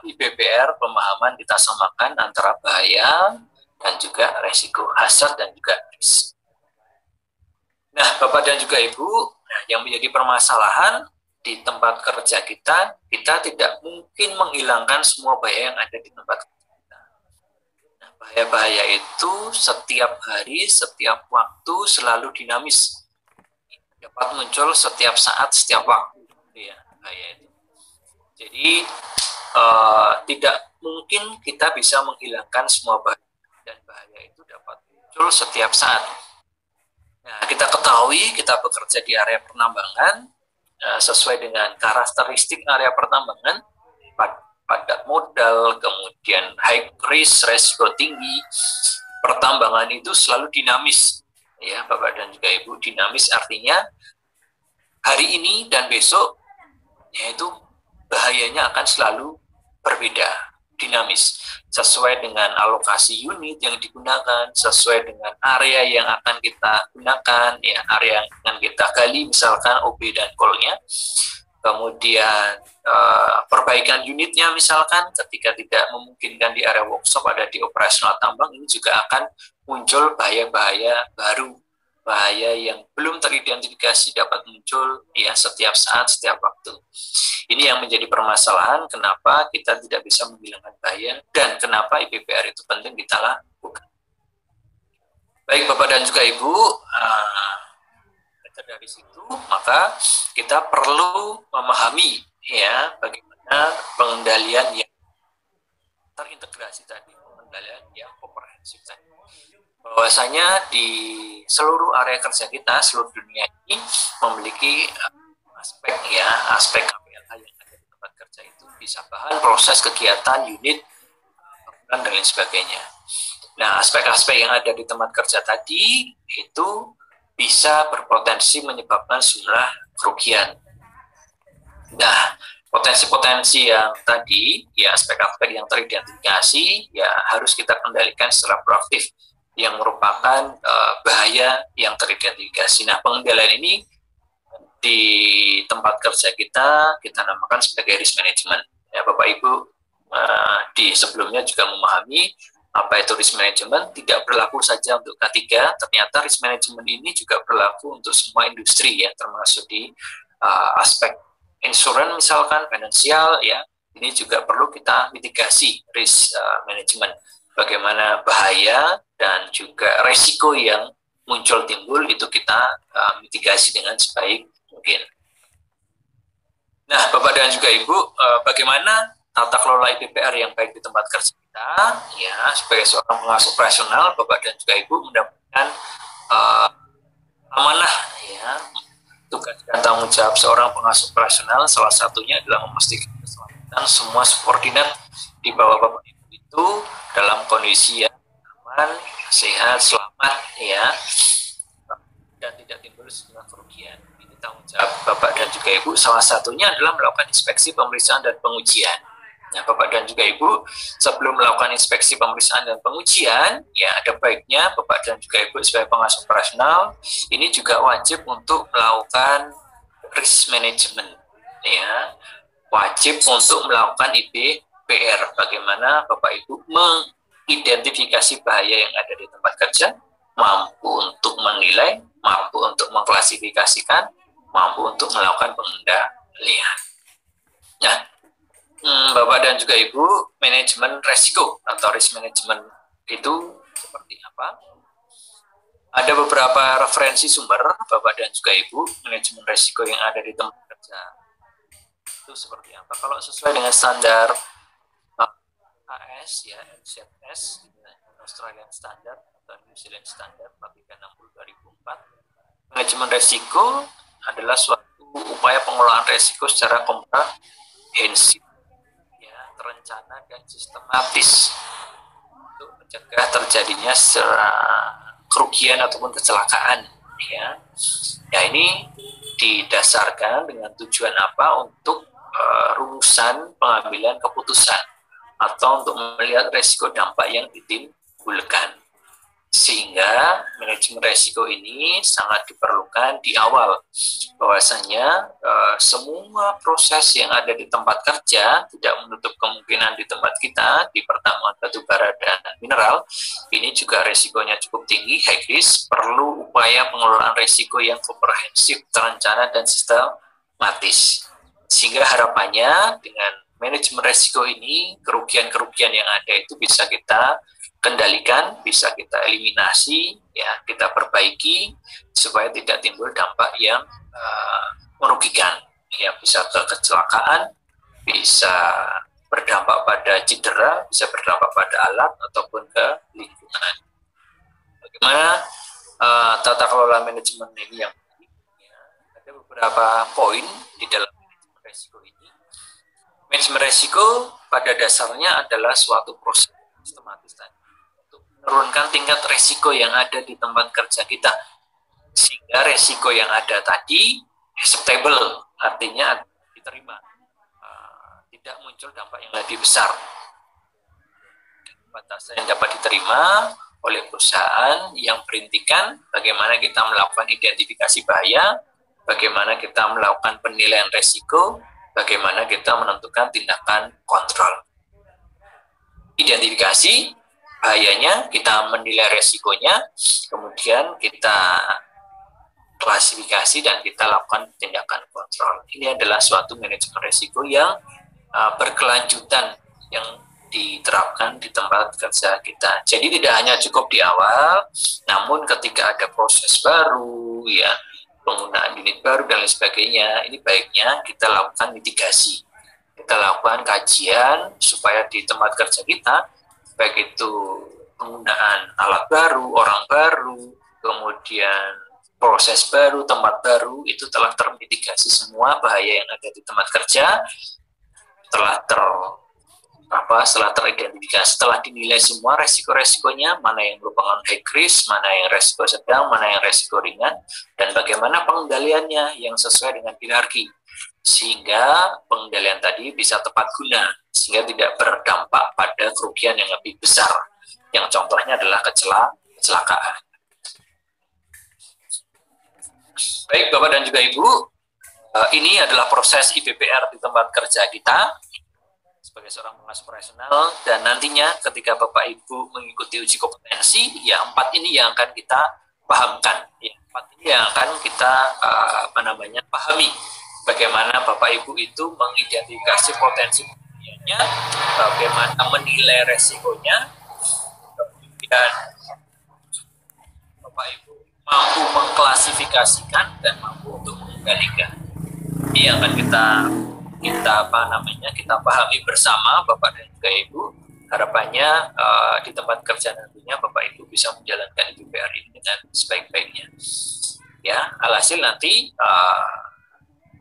Speaker 1: IBPR, pemahaman kita samakan antara bahaya dan juga resiko, hazard dan juga risk. Nah, Bapak dan juga Ibu, yang menjadi permasalahan di tempat kerja kita, kita tidak mungkin menghilangkan semua bahaya yang ada di tempat kerja kita. Nah, bahaya-bahaya itu setiap hari, setiap waktu selalu dinamis. Dapat muncul setiap saat, setiap waktu. Ya, bahaya itu. Jadi tidak mungkin kita bisa menghilangkan semua bahaya, dan bahaya itu dapat muncul setiap saat. Nah, kita ketahui kita bekerja di area penambangan sesuai dengan karakteristik area pertambangan, padat modal, kemudian high risk, resiko tinggi. Pertambangan itu selalu dinamis, ya Bapak dan juga Ibu. Dinamis artinya hari ini dan besok, yaitu bahayanya akan selalu berbeda, dinamis, sesuai dengan alokasi unit yang digunakan, sesuai dengan area yang akan kita gunakan, ya area yang akan kita gali, misalkan OB dan call-nya, kemudian perbaikan unitnya misalkan ketika tidak memungkinkan di area workshop, ada di operasional tambang, ini juga akan muncul bahaya-bahaya baru, bahaya yang belum teridentifikasi dapat muncul ya setiap saat, setiap waktu. Ini yang menjadi permasalahan kenapa kita tidak bisa menghilangkan bahaya dan kenapa IBPR itu penting kita lakukan. Baik Bapak dan juga Ibu, dari situ maka kita perlu memahami ya bagaimana pengendalian yang terintegrasi tadi, pengendalian yang komprehensif tadi. Bahwasanya di seluruh area kerja kita, seluruh dunia ini memiliki aspek KPLH yang ada di tempat kerja itu bisa bahan, proses, kegiatan, unit, dan lain sebagainya. Nah, aspek-aspek yang ada di tempat kerja tadi itu bisa berpotensi menyebabkan sejumlah kerugian. Nah, potensi-potensi yang tadi, ya aspek-aspek yang teridentifikasi, ya harus kita kendalikan secara proaktif, yang merupakan bahaya yang teridentifikasi. Nah, pengendalian ini di tempat kerja kita namakan sebagai risk management. Ya, Bapak Ibu di sebelumnya juga memahami apa itu risk management, tidak berlaku saja untuk K3, ternyata risk management ini juga berlaku untuk semua industri ya, termasuk di aspek insurance misalkan, finansial ya, ini juga perlu kita mitigasi risk management. Bagaimana bahaya dan juga resiko yang muncul timbul itu kita mitigasi dengan sebaik mungkin. Nah, Bapak dan juga Ibu, bagaimana tata kelola IBPR yang baik di tempat kerja kita? Ya, sebagai seorang pengasuh operasional, Bapak dan juga Ibu mendapatkan amanah ya, tugas dan tanggung jawab seorang pengasuh operasional. Salah satunya adalah memastikan keselamatan semua subordinat di bawah Bapak Ibu itu dalam kondisi yang aman, sehat, selamat ya, dan tidak timbul sejumlah kerugian. Ini tanggung jawab Bapak dan juga Ibu. Salah satunya adalah melakukan inspeksi, pemeriksaan, dan pengujian. Nah, Bapak dan juga Ibu, sebelum melakukan inspeksi, pemeriksaan, dan pengujian, ya ada baiknya Bapak dan juga Ibu sebagai pengasuh operasional ini juga wajib untuk melakukan risk management, ya, wajib untuk melakukan IBPR. Bagaimana Bapak Ibu mengidentifikasi bahaya yang ada di tempat kerja, mampu untuk menilai, mampu untuk mengklasifikasikan, mampu untuk melakukan pengendalian. Nah, Bapak dan juga Ibu, manajemen resiko atau risk management itu seperti apa? Ada beberapa referensi sumber, Bapak dan juga Ibu, manajemen resiko yang ada di tempat kerja itu seperti apa? Kalau sesuai dengan standar AS, ya, NZS, Australian Standard atau New Zealand Standard 4360/2004, manajemen resiko adalah suatu upaya pengelolaan resiko secara komprehensif, ya, terencana dan sistematis untuk mencegah terjadinya kerugian ataupun kecelakaan, ya. Ya, ini didasarkan dengan tujuan apa? Untuk rumusan pengambilan keputusan atau untuk melihat resiko dampak yang ditimbulkan. Sehingga manajemen resiko ini sangat diperlukan di awal, bahwasanya semua proses yang ada di tempat kerja tidak menutup kemungkinan di tempat kita di pertambangan batu bara dan mineral ini juga resikonya cukup tinggi, high risk, perlu upaya pengelolaan resiko yang komprehensif, terencana dan sistematis. Sehingga harapannya dengan manajemen resiko ini kerugian-kerugian yang ada itu bisa kita kendalikan, bisa kita eliminasi, ya, kita perbaiki supaya tidak timbul dampak yang merugikan, ya, bisa ke kecelakaan, bisa berdampak pada cedera, bisa berdampak pada alat ataupun ke lingkungan. Bagaimana tata kelola manajemen ini yang baik? Ya, ada beberapa poin di dalam manajemen resiko ini. Manajemen resiko pada dasarnya adalah suatu proses sistematis tadi, menurunkan tingkat resiko yang ada di tempat kerja kita, sehingga resiko yang ada tadi acceptable, artinya diterima, tidak muncul dampak yang lebih besar. Batasan yang dapat diterima oleh perusahaan yang berintikan bagaimana kita melakukan identifikasi bahaya, bagaimana kita melakukan penilaian resiko, bagaimana kita menentukan tindakan kontrol. Identifikasi bahayanya, kita menilai resikonya, kemudian kita klasifikasi dan kita lakukan tindakan kontrol. Ini adalah suatu manajemen resiko yang berkelanjutan yang diterapkan di tempat kerja kita. Jadi tidak hanya cukup di awal, namun ketika ada proses baru, ya, penggunaan unit baru dan lain sebagainya, ini baiknya kita lakukan mitigasi. Kita lakukan kajian supaya di tempat kerja kita, baik itu penggunaan alat baru, orang baru, kemudian proses baru, tempat baru, itu telah termitigasi semua bahaya yang ada di tempat kerja, setelah teridentifikasi, setelah dinilai semua resiko-resikonya, mana yang merupakan high risk, mana yang resiko sedang, mana yang resiko ringan, dan bagaimana pengendaliannya yang sesuai dengan hierarki, sehingga pengendalian tadi bisa tepat guna, sehingga tidak berdampak pada kerugian yang lebih besar, yang contohnya adalah kecelakaan. Baik, Bapak dan juga Ibu, ini adalah proses IBPR di tempat kerja kita sebagai seorang pengawas operasional, dan nantinya ketika Bapak Ibu mengikuti uji kompetensi, ya 4 ini yang akan kita pahamkan, ya 4 ini yang akan kita pahami bagaimana Bapak Ibu itu mengidentifikasi potensi-potensinya, bagaimana menilai resikonya, kemudian Bapak Ibu mampu mengklasifikasikan dan mampu untuk mengendalikan. Ini yang akan kita pahami bersama Bapak dan juga Ibu. Harapannya di tempat kerja nantinya Bapak Ibu bisa menjalankan IBPR ini dengan sebaik-baiknya. Ya, alhasil nanti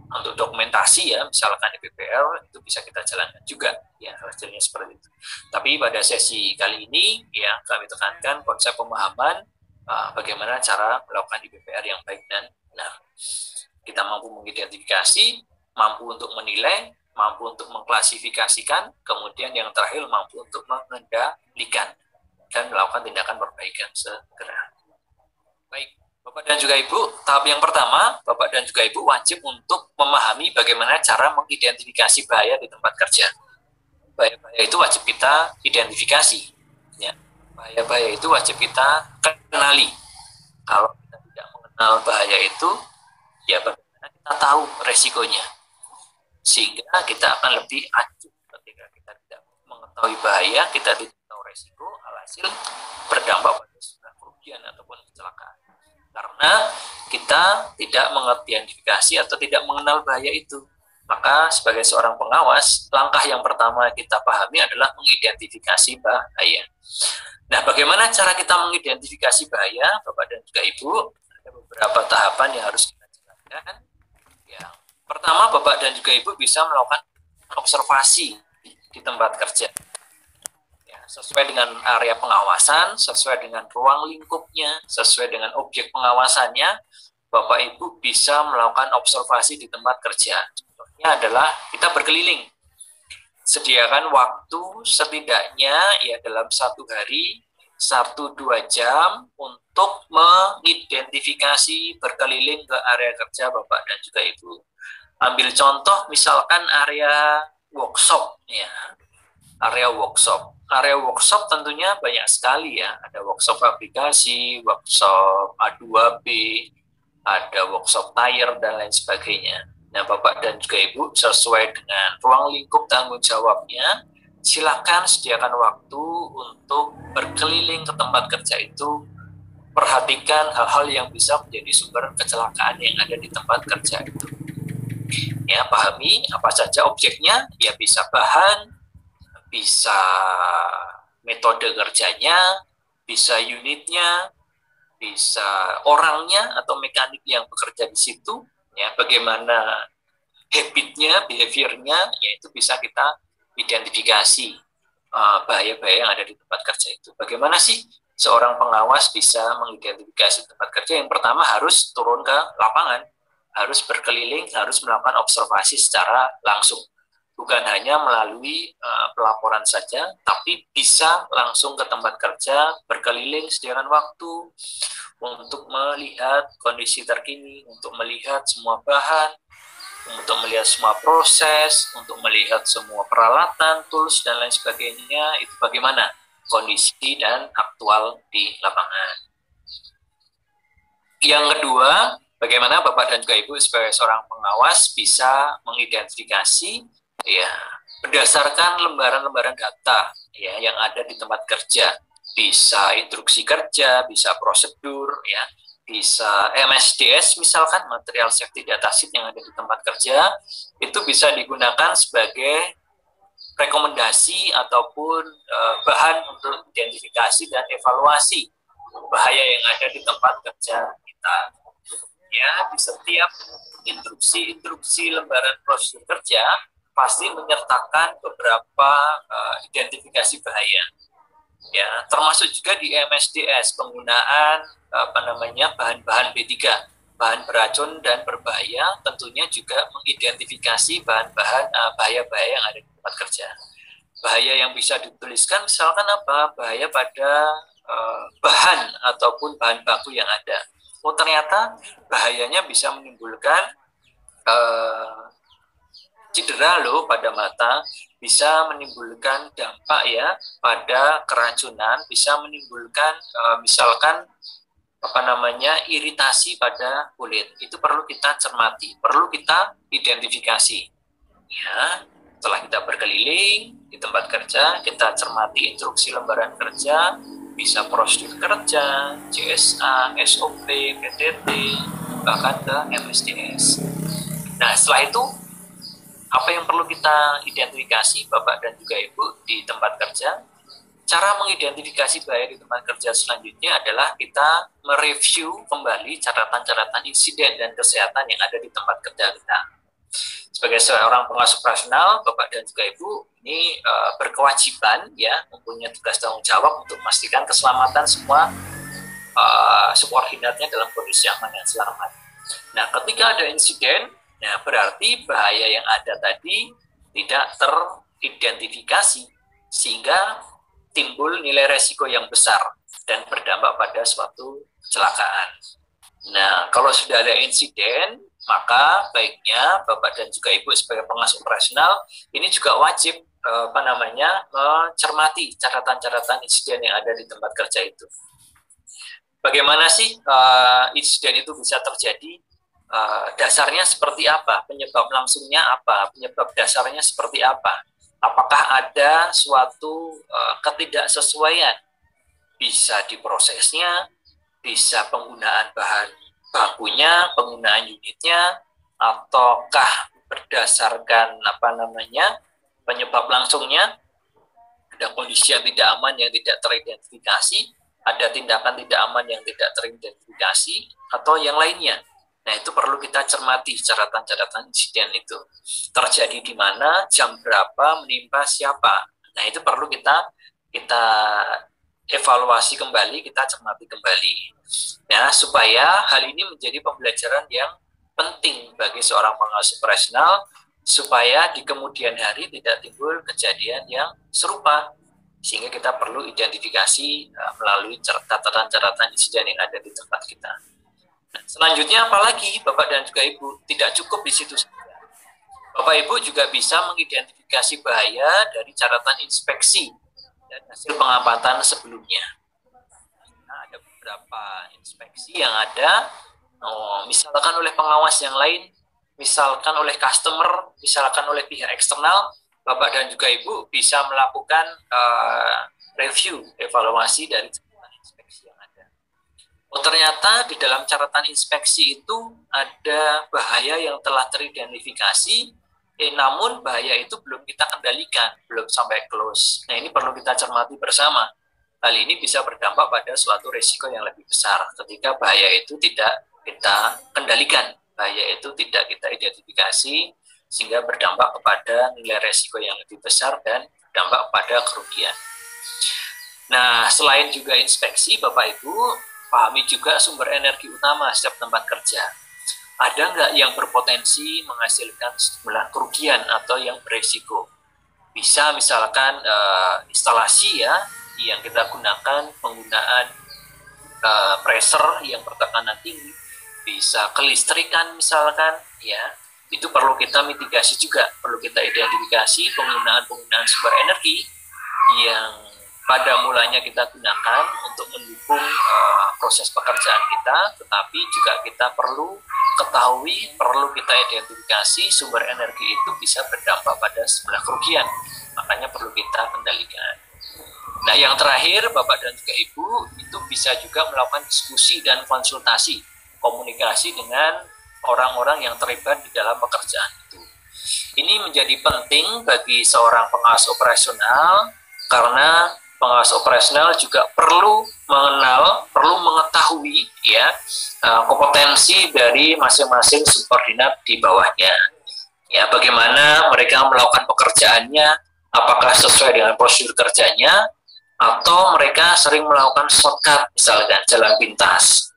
Speaker 1: untuk dokumentasi, ya, misalkan IBPR itu bisa kita jalankan juga, ya, hasilnya seperti itu. Tapi pada sesi kali ini, ya, kami tekankan konsep pemahaman bagaimana cara melakukan IBPR yang baik dan benar. Kita mampu mengidentifikasi, mampu untuk menilai, mampu untuk mengklasifikasikan, kemudian yang terakhir mampu untuk mengendalikan dan melakukan tindakan perbaikan segera. Baik, Bapak dan juga Ibu, tahap yang pertama, Bapak dan juga Ibu wajib untuk memahami bagaimana cara mengidentifikasi bahaya di tempat kerja. Bahaya-bahaya itu wajib kita identifikasi, ya. Bahaya-bahaya itu wajib kita kenali. Kalau kita tidak mengenal bahaya itu, ya bagaimana kita tahu resikonya, sehingga kita akan lebih acuh ketika kita tidak mengetahui bahaya, kita tidak tahu resiko, alhasil berdampak pada sebuah kerugian ataupun kecelakaan. Karena kita tidak mengidentifikasi atau tidak mengenal bahaya itu. Maka sebagai seorang pengawas, langkah yang pertama kita pahami adalah mengidentifikasi bahaya. Nah, bagaimana cara kita mengidentifikasi bahaya, Bapak dan juga Ibu? Ada beberapa beberapa tahapan yang harus kita jalankan. Ya, pertama, Bapak dan juga Ibu bisa melakukan observasi di tempat kerja. Ya, sesuai dengan area pengawasan, sesuai dengan ruang lingkupnya, sesuai dengan objek pengawasannya, Bapak Ibu bisa melakukan observasi di tempat kerja. Contohnya adalah kita berkeliling. Sediakan waktu setidaknya ya dalam satu hari 1-2 jam untuk mengidentifikasi berkeliling ke area kerja Bapak dan juga Ibu. Ambil contoh misalkan area workshop ya. Area workshop tentunya banyak sekali ya. Ada workshop aplikasi, workshop A2B, ada workshop tire dan lain sebagainya. Nah, Bapak dan juga Ibu, sesuai dengan ruang lingkup tanggung jawabnya, silakan sediakan waktu untuk berkeliling ke tempat kerja itu, perhatikan hal-hal yang bisa menjadi sumber kecelakaan yang ada di tempat kerja itu. Ya, pahami apa saja objeknya, ya bisa bahan, bisa metode kerjanya, bisa unitnya, bisa orangnya atau mekanik yang bekerja di situ, ya bagaimana habitnya, behaviornya, ya itu bisa kita identifikasi bahaya-bahaya yang ada di tempat kerja itu. Bagaimana sih seorang pengawas bisa mengidentifikasi tempat kerja? Yang pertama harus turun ke lapangan, harus berkeliling, harus melakukan observasi secara langsung. Bukan hanya melalui pelaporan saja, tapi bisa langsung ke tempat kerja, berkeliling, sediakan waktu untuk melihat kondisi terkini, untuk melihat semua bahan, untuk melihat semua proses, untuk melihat semua peralatan, tools, dan lain sebagainya, itu bagaimana kondisi dan aktual di lapangan. Yang kedua, bagaimana Bapak dan juga Ibu sebagai seorang pengawas bisa mengidentifikasi ya berdasarkan lembaran-lembaran data ya yang ada di tempat kerja, bisa instruksi kerja, bisa prosedur ya, bisa MSDS misalkan material safety data sheet yang ada di tempat kerja, itu bisa digunakan sebagai rekomendasi ataupun bahan untuk identifikasi dan evaluasi bahaya yang ada di tempat kerja kita. Ya, di setiap instruksi lembaran prosedur kerja pasti menyertakan beberapa identifikasi bahaya. Ya, termasuk juga di MSDS penggunaan bahan-bahan B3, bahan beracun dan berbahaya, tentunya juga mengidentifikasi bahan-bahan bahaya-bahaya yang ada di tempat kerja. Bahaya yang bisa dituliskan misalkan apa? Bahaya pada bahan ataupun bahan baku yang ada. Oh, ternyata bahayanya bisa menimbulkan cedera loh pada mata, bisa menimbulkan dampak ya pada keracunan, bisa menimbulkan misalkan iritasi pada kulit. Itu perlu kita cermati, perlu kita identifikasi. Ya, setelah kita berkeliling di tempat kerja, kita cermati instruksi lembaran kerja, bisa prosedur kerja, CSA, SOP, PTT, bahkan ke MSDS. Nah, setelah itu apa yang perlu kita identifikasi Bapak dan juga Ibu di tempat kerja? Cara mengidentifikasi bahaya di tempat kerja selanjutnya adalah kita mereview kembali catatan-catatan insiden dan kesehatan yang ada di tempat kerja kita. Sebagai seorang pengawas operasional, Bapak dan juga Ibu ini berkewajiban ya, mempunyai tugas tanggung jawab untuk memastikan keselamatan semua subordinatnya dalam kondisi aman dan selamat. Nah, ketika ada insiden, nah, berarti bahaya yang ada tadi tidak teridentifikasi sehingga timbul nilai resiko yang besar dan berdampak pada suatu kecelakaan. Nah, kalau sudah ada insiden, maka baiknya Bapak dan juga Ibu sebagai pengawas operasional ini juga wajib mencermati catatan-catatan insiden yang ada di tempat kerja itu. Bagaimana sih insiden itu bisa terjadi? Dasarnya seperti apa, penyebab langsungnya apa, penyebab dasarnya seperti apa, apakah ada suatu ketidaksesuaian, bisa di prosesnya, bisa penggunaan bahan bakunya, penggunaan unitnya, ataukah berdasarkan penyebab langsungnya, ada kondisi yang tidak aman yang tidak teridentifikasi, ada tindakan tidak aman yang tidak teridentifikasi, atau yang lainnya. Nah, itu perlu kita cermati catatan-catatan insiden itu. Terjadi di mana, jam berapa, menimpa siapa. Nah, itu perlu kita evaluasi kembali, kita cermati kembali. Ya, supaya hal ini menjadi pembelajaran yang penting bagi seorang pengawas operasional, supaya di kemudian hari tidak timbul kejadian yang serupa. Sehingga kita perlu identifikasi melalui catatan-catatan insiden yang ada di tempat kita. Nah, selanjutnya apalagi Bapak dan juga Ibu, tidak cukup di situ saja. Bapak Ibu juga bisa mengidentifikasi bahaya dari catatan inspeksi dan hasil pengamatan sebelumnya. Nah, ada beberapa inspeksi yang ada, misalkan oleh pengawas yang lain, misalkan oleh customer, misalkan oleh pihak eksternal, Bapak dan juga Ibu bisa melakukan review, evaluasi dari catatan inspeksi yang ada. Oh, ternyata di dalam catatan inspeksi itu ada bahaya yang telah teridentifikasi, namun bahaya itu belum kita kendalikan, belum sampai close. Nah, ini perlu kita cermati bersama. Hal ini bisa berdampak pada suatu risiko yang lebih besar ketika bahaya itu tidak kita kendalikan, bahaya itu tidak kita identifikasi, sehingga berdampak kepada nilai risiko yang lebih besar dan berdampak pada kerugian. Nah, selain juga inspeksi, Bapak Ibu, pahami juga sumber energi utama setiap tempat kerja. Ada nggak yang berpotensi menghasilkan sejumlah kerugian atau yang beresiko? Bisa misalkan instalasi ya, yang kita gunakan, penggunaan pressure yang bertekanan tinggi, bisa kelistrikan misalkan, ya, itu perlu kita mitigasi juga, perlu kita identifikasi penggunaan sumber energi yang pada mulanya kita gunakan untuk mendukung proses pekerjaan kita, tetapi juga kita perlu ketahui, perlu kita identifikasi sumber energi itu bisa berdampak pada sejumlah kerugian, makanya perlu kita kendalikan. Nah, yang terakhir, Bapak dan juga Ibu, itu bisa juga melakukan diskusi dan konsultasi, komunikasi dengan orang-orang yang terlibat di dalam pekerjaan itu. Ini menjadi penting bagi seorang pengawas operasional, karena pengawas operasional juga perlu mengenal, perlu mengetahui ya kompetensi dari masing-masing subordinat di bawahnya. Ya, bagaimana mereka melakukan pekerjaannya, apakah sesuai dengan prosedur kerjanya, atau mereka sering melakukan shortcut, misalkan jalan pintas.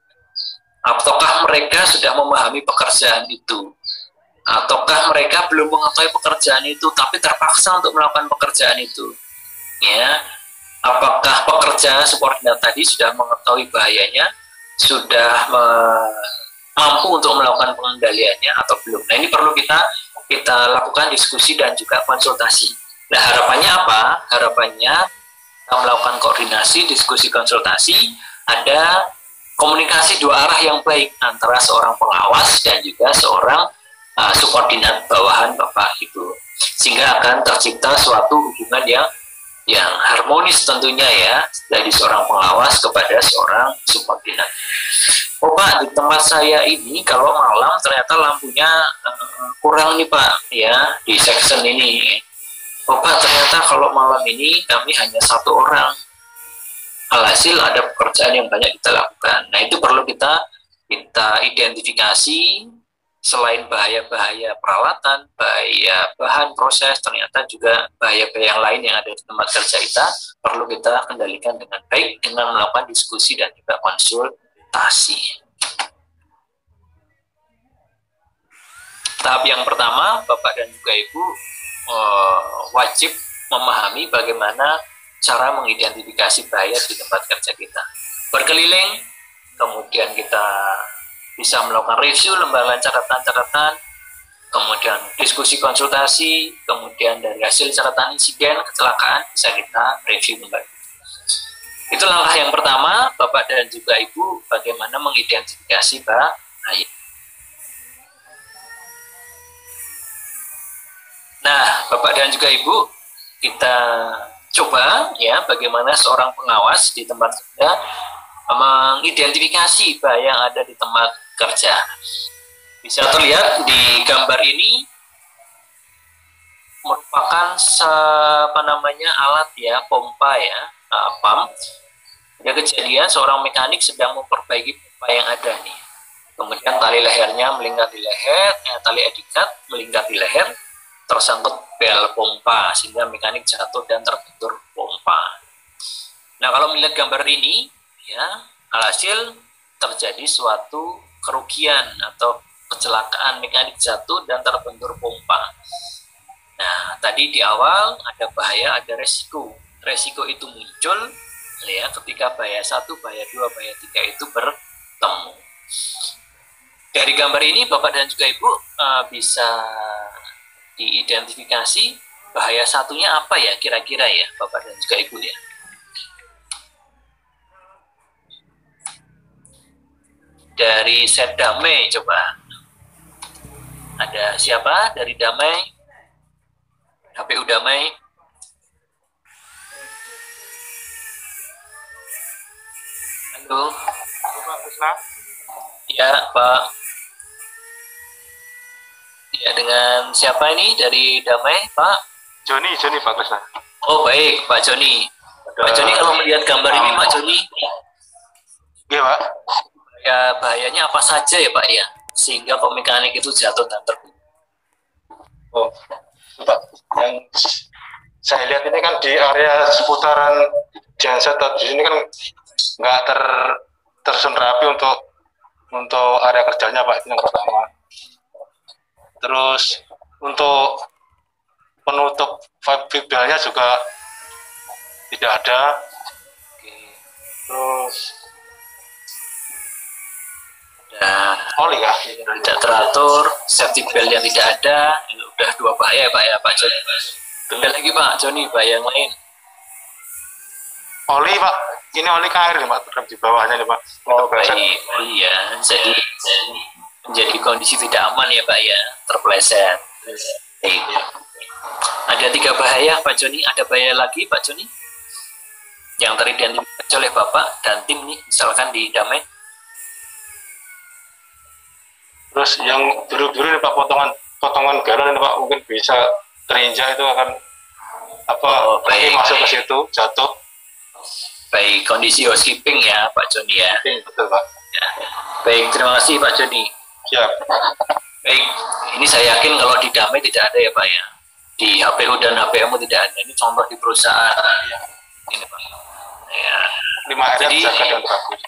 Speaker 1: Ataukah mereka sudah memahami pekerjaan itu, ataukah mereka belum mengetahui pekerjaan itu tapi terpaksa untuk melakukan pekerjaan itu. Ya, apakah pekerja subordinat tadi sudah mengetahui bahayanya, sudah mampu untuk melakukan pengendaliannya atau belum. Nah, ini perlu kita lakukan diskusi dan juga konsultasi. Nah, harapannya apa? Harapannya kita melakukan koordinasi, diskusi, konsultasi, ada komunikasi dua arah yang baik antara seorang pengawas dan juga seorang subordinat bawahan Bapak Ibu, sehingga akan tercipta suatu hubungan yang harmonis tentunya ya, dari seorang pengawas kepada seorang subordinat. Oh Pak, di tempat saya ini kalau malam ternyata lampunya kurang nih Pak ya, di section ini. Oh Pak, ternyata kalau malam ini kami hanya satu orang. Alhasil ada pekerjaan yang banyak kita lakukan. Nah, itu perlu kita identifikasi. Selain bahaya-bahaya peralatan, bahaya bahan proses, ternyata juga bahaya-bahaya yang lain yang ada di tempat kerja kita perlu kita kendalikan dengan baik dengan melakukan diskusi dan juga konsultasi. Tahap yang pertama, Bapak dan juga Ibu wajib memahami bagaimana cara mengidentifikasi bahaya di tempat kerja kita. Berkeliling, kemudian kita bisa melakukan review lembaran catatan-catatan, kemudian diskusi konsultasi, kemudian dari hasil catatan insiden kecelakaan bisa kita review kembali. Itu langkah yang pertama, Bapak dan juga Ibu, bagaimana mengidentifikasi bahaya. Nah, Bapak dan juga Ibu, kita coba ya bagaimana seorang pengawas di tempat kerja mengidentifikasi bahaya yang ada di tempat kerja. Bisa terlihat di gambar ini merupakan alat ya, pompa ya, pump Ada kejadian seorang mekanik sedang memperbaiki pompa yang ada nih. Kemudian tali lehernya melingkar di leher, tali etikat melingkar di leher, tersangkut bel pompa sehingga mekanik jatuh dan terbentur pompa. Nah, kalau melihat gambar ini, ya, alhasil terjadi suatu kerugian atau kecelakaan, mekanik jatuh dan terbentur pompa. Nah, tadi di awal ada bahaya, ada resiko. Resiko itu muncul ya ketika bahaya 1, bahaya 2, bahaya 3 itu bertemu. Dari gambar ini Bapak dan juga Ibu bisa diidentifikasi bahaya satunya apa ya kira-kira ya Bapak dan juga Ibu ya. Dari set damai coba. Ada siapa dari damai? HPU damai. Halo.
Speaker 5: Pak Krisna.
Speaker 1: Ya, Pak. Ya, dengan siapa ini dari damai, Pak?
Speaker 5: Joni Pak Krisna.
Speaker 1: Oh, baik, Pak Joni. Pak Joni kalau melihat gambar ini, Pak Joni,
Speaker 5: Iya, Pak.
Speaker 1: ya bahayanya apa saja ya, Pak ya? Sehingga kok mekanik itu jatuh dan terbunuh.
Speaker 8: Oh, Pak, yang saya lihat ini kan di area seputaran genset di sini kan nggak tersusun rapi untuk area kerjanya, Pak, itu yang pertama. Terus untuk penutup valve-nya juga tidak ada. Terus oli ya,
Speaker 1: Tidak teratur, safety belt yang tidak ada, ini udah 2 bahaya Pak ya, Pak Joni. Ada lagi Pak Joni, bahaya yang lain.
Speaker 8: oli, Pak, ini oli ke air nih, Pak, terhadap di bawahnya nih, Pak.
Speaker 1: Oh baik, iya, jadi menjadi kondisi tidak aman ya Pak ya, terpeleset. Baik. Ada 3 bahaya Pak Joni, ada bahaya lagi Pak Joni yang teridentifikasi oleh Bapak dan tim nih, misalkan di damai.
Speaker 8: Terus yang biru-biru nih, Pak, potongan galon ini, Pak, mungkin bisa terinjak, itu akan
Speaker 1: baik,
Speaker 8: masuk
Speaker 1: baik.
Speaker 8: ke situ, jatuh.
Speaker 1: Baik, kondisi housekeeping ya Pak Joni ya.
Speaker 8: Betul, Pak.
Speaker 1: Ya. Baik, terima kasih Pak Joni.
Speaker 8: Siap.
Speaker 1: Baik, ini saya yakin kalau di damai tidak ada ya Pak ya. Di HPU dan HPMU tidak ada. Ini contoh di perusahaan. Ini Pak. Ya.
Speaker 8: 5 area
Speaker 1: Jadi,
Speaker 8: jaga dan bagus.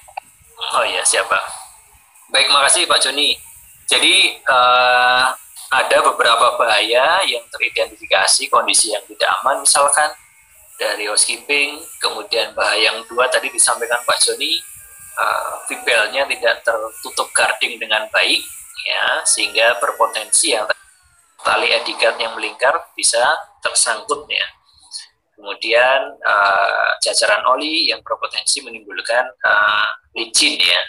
Speaker 1: oh iya, siapa? Baik, makasih Pak Joni. Jadi ada beberapa bahaya yang teridentifikasi kondisi yang tidak aman, misalkan dari housekeeping, kemudian bahaya yang 2 tadi disampaikan Pak Joni, valve-nya tidak tertutup guarding dengan baik, ya, sehingga berpotensi yang tali etikat yang melingkar bisa tersangkut ya. Kemudian jajaran oli yang berpotensi menimbulkan licin ya.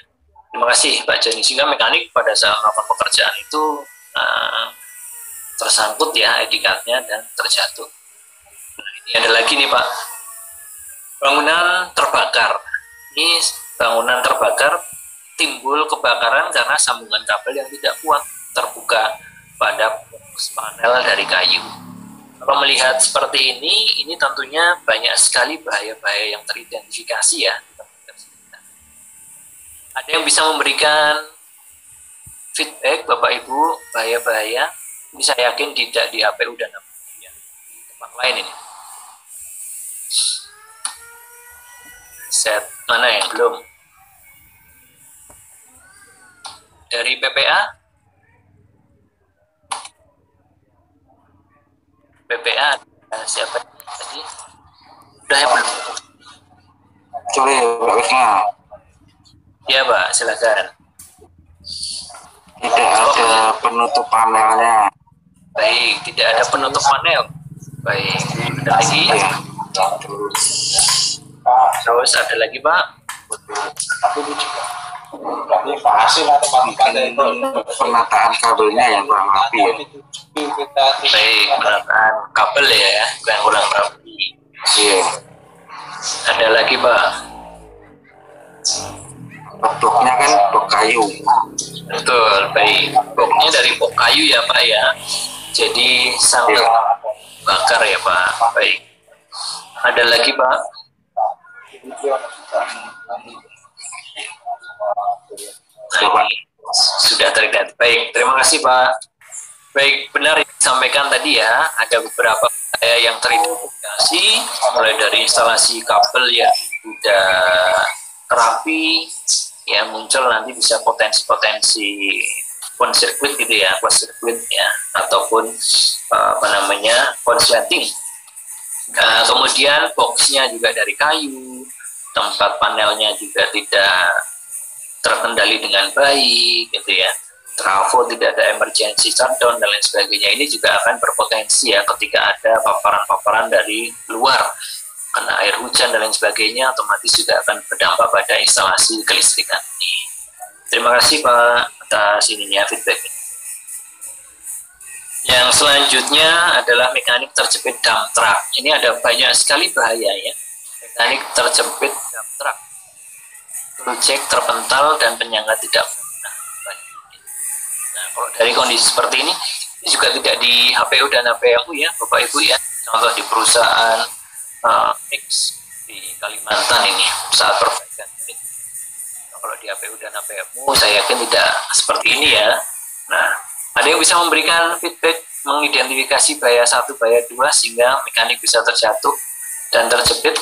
Speaker 1: Terima kasih Pak Joni, sehingga mekanik pada saat melakukan pekerjaan itu tersangkut ya etikatnya dan terjatuh. Nah, ini ada lagi nih Pak, bangunan terbakar. Ini bangunan terbakar timbul kebakaran karena sambungan kabel yang tidak kuat terbuka pada panel dari kayu. Kalau melihat seperti ini tentunya banyak sekali bahaya-bahaya yang teridentifikasi ya. Ada yang bisa memberikan feedback Bapak Ibu bahaya-bahaya? Ini saya yakin tidak di HPU dan ya, di tempat lain ini. Set mana yang belum? Dari PPA? PPA siapa tadi? Udah ya belum?
Speaker 9: Sorry, Pak Wisma.
Speaker 1: Ya Pak, silakan.
Speaker 9: Tidak ada penutup panelnya.
Speaker 1: Baik, tidak ada penutup panel. Baik, ada lagi? Terus ada lagi Pak?
Speaker 9: Mungkin penataan kabelnya yang kurang rapi ya.
Speaker 1: Baik, penataan kabel ya, yang kurang rapi.
Speaker 9: Iya.
Speaker 1: Ada lagi Pak?
Speaker 9: Bloknya kan blok kayu.
Speaker 1: Betul, baik. Bloknya dari blok kayu ya Pak ya. Jadi sangat bakar ya Pak. Baik. Ada lagi Pak? Nah, ini sudah terlihat. Baik, terima kasih Pak. Baik, benar yang disampaikan tadi ya, ada beberapa yang teridentifikasi, mulai dari instalasi kabel yang sudah rapi, ya muncul nanti bisa potensi-potensi closed circuit gitu ya, closed circuit ya, ataupun apa namanya konsleting. Kemudian boxnya juga dari kayu, tempat panelnya juga tidak terkendali dengan baik gitu ya, trafo tidak ada emergency shutdown dan lain sebagainya. Ini juga akan berpotensi ya ketika ada paparan-paparan dari luar, kena air hujan dan lain sebagainya, otomatis juga akan berdampak pada instalasi kelistrikan ini. Terima kasih Pak atas ininya feedback. Yang selanjutnya adalah mekanik terjepit dump truck. Ini ada banyak sekali bahaya ya. Mekanik terjepit dump truck, cek terpental dan penyangga tidak pernah. Nah, kalau dari kondisi seperti ini juga tidak di HPU dan HPMU ya, Bapak Ibu ya. Contoh di perusahaan X di Kalimantan ini saat perbaikan. Nah, kalau di HPU dan HPMU saya yakin tidak seperti ini ya. Nah, ada yang bisa memberikan feedback mengidentifikasi bahaya 1, bahaya 2 sehingga mekanik bisa terjatuh dan terjepit.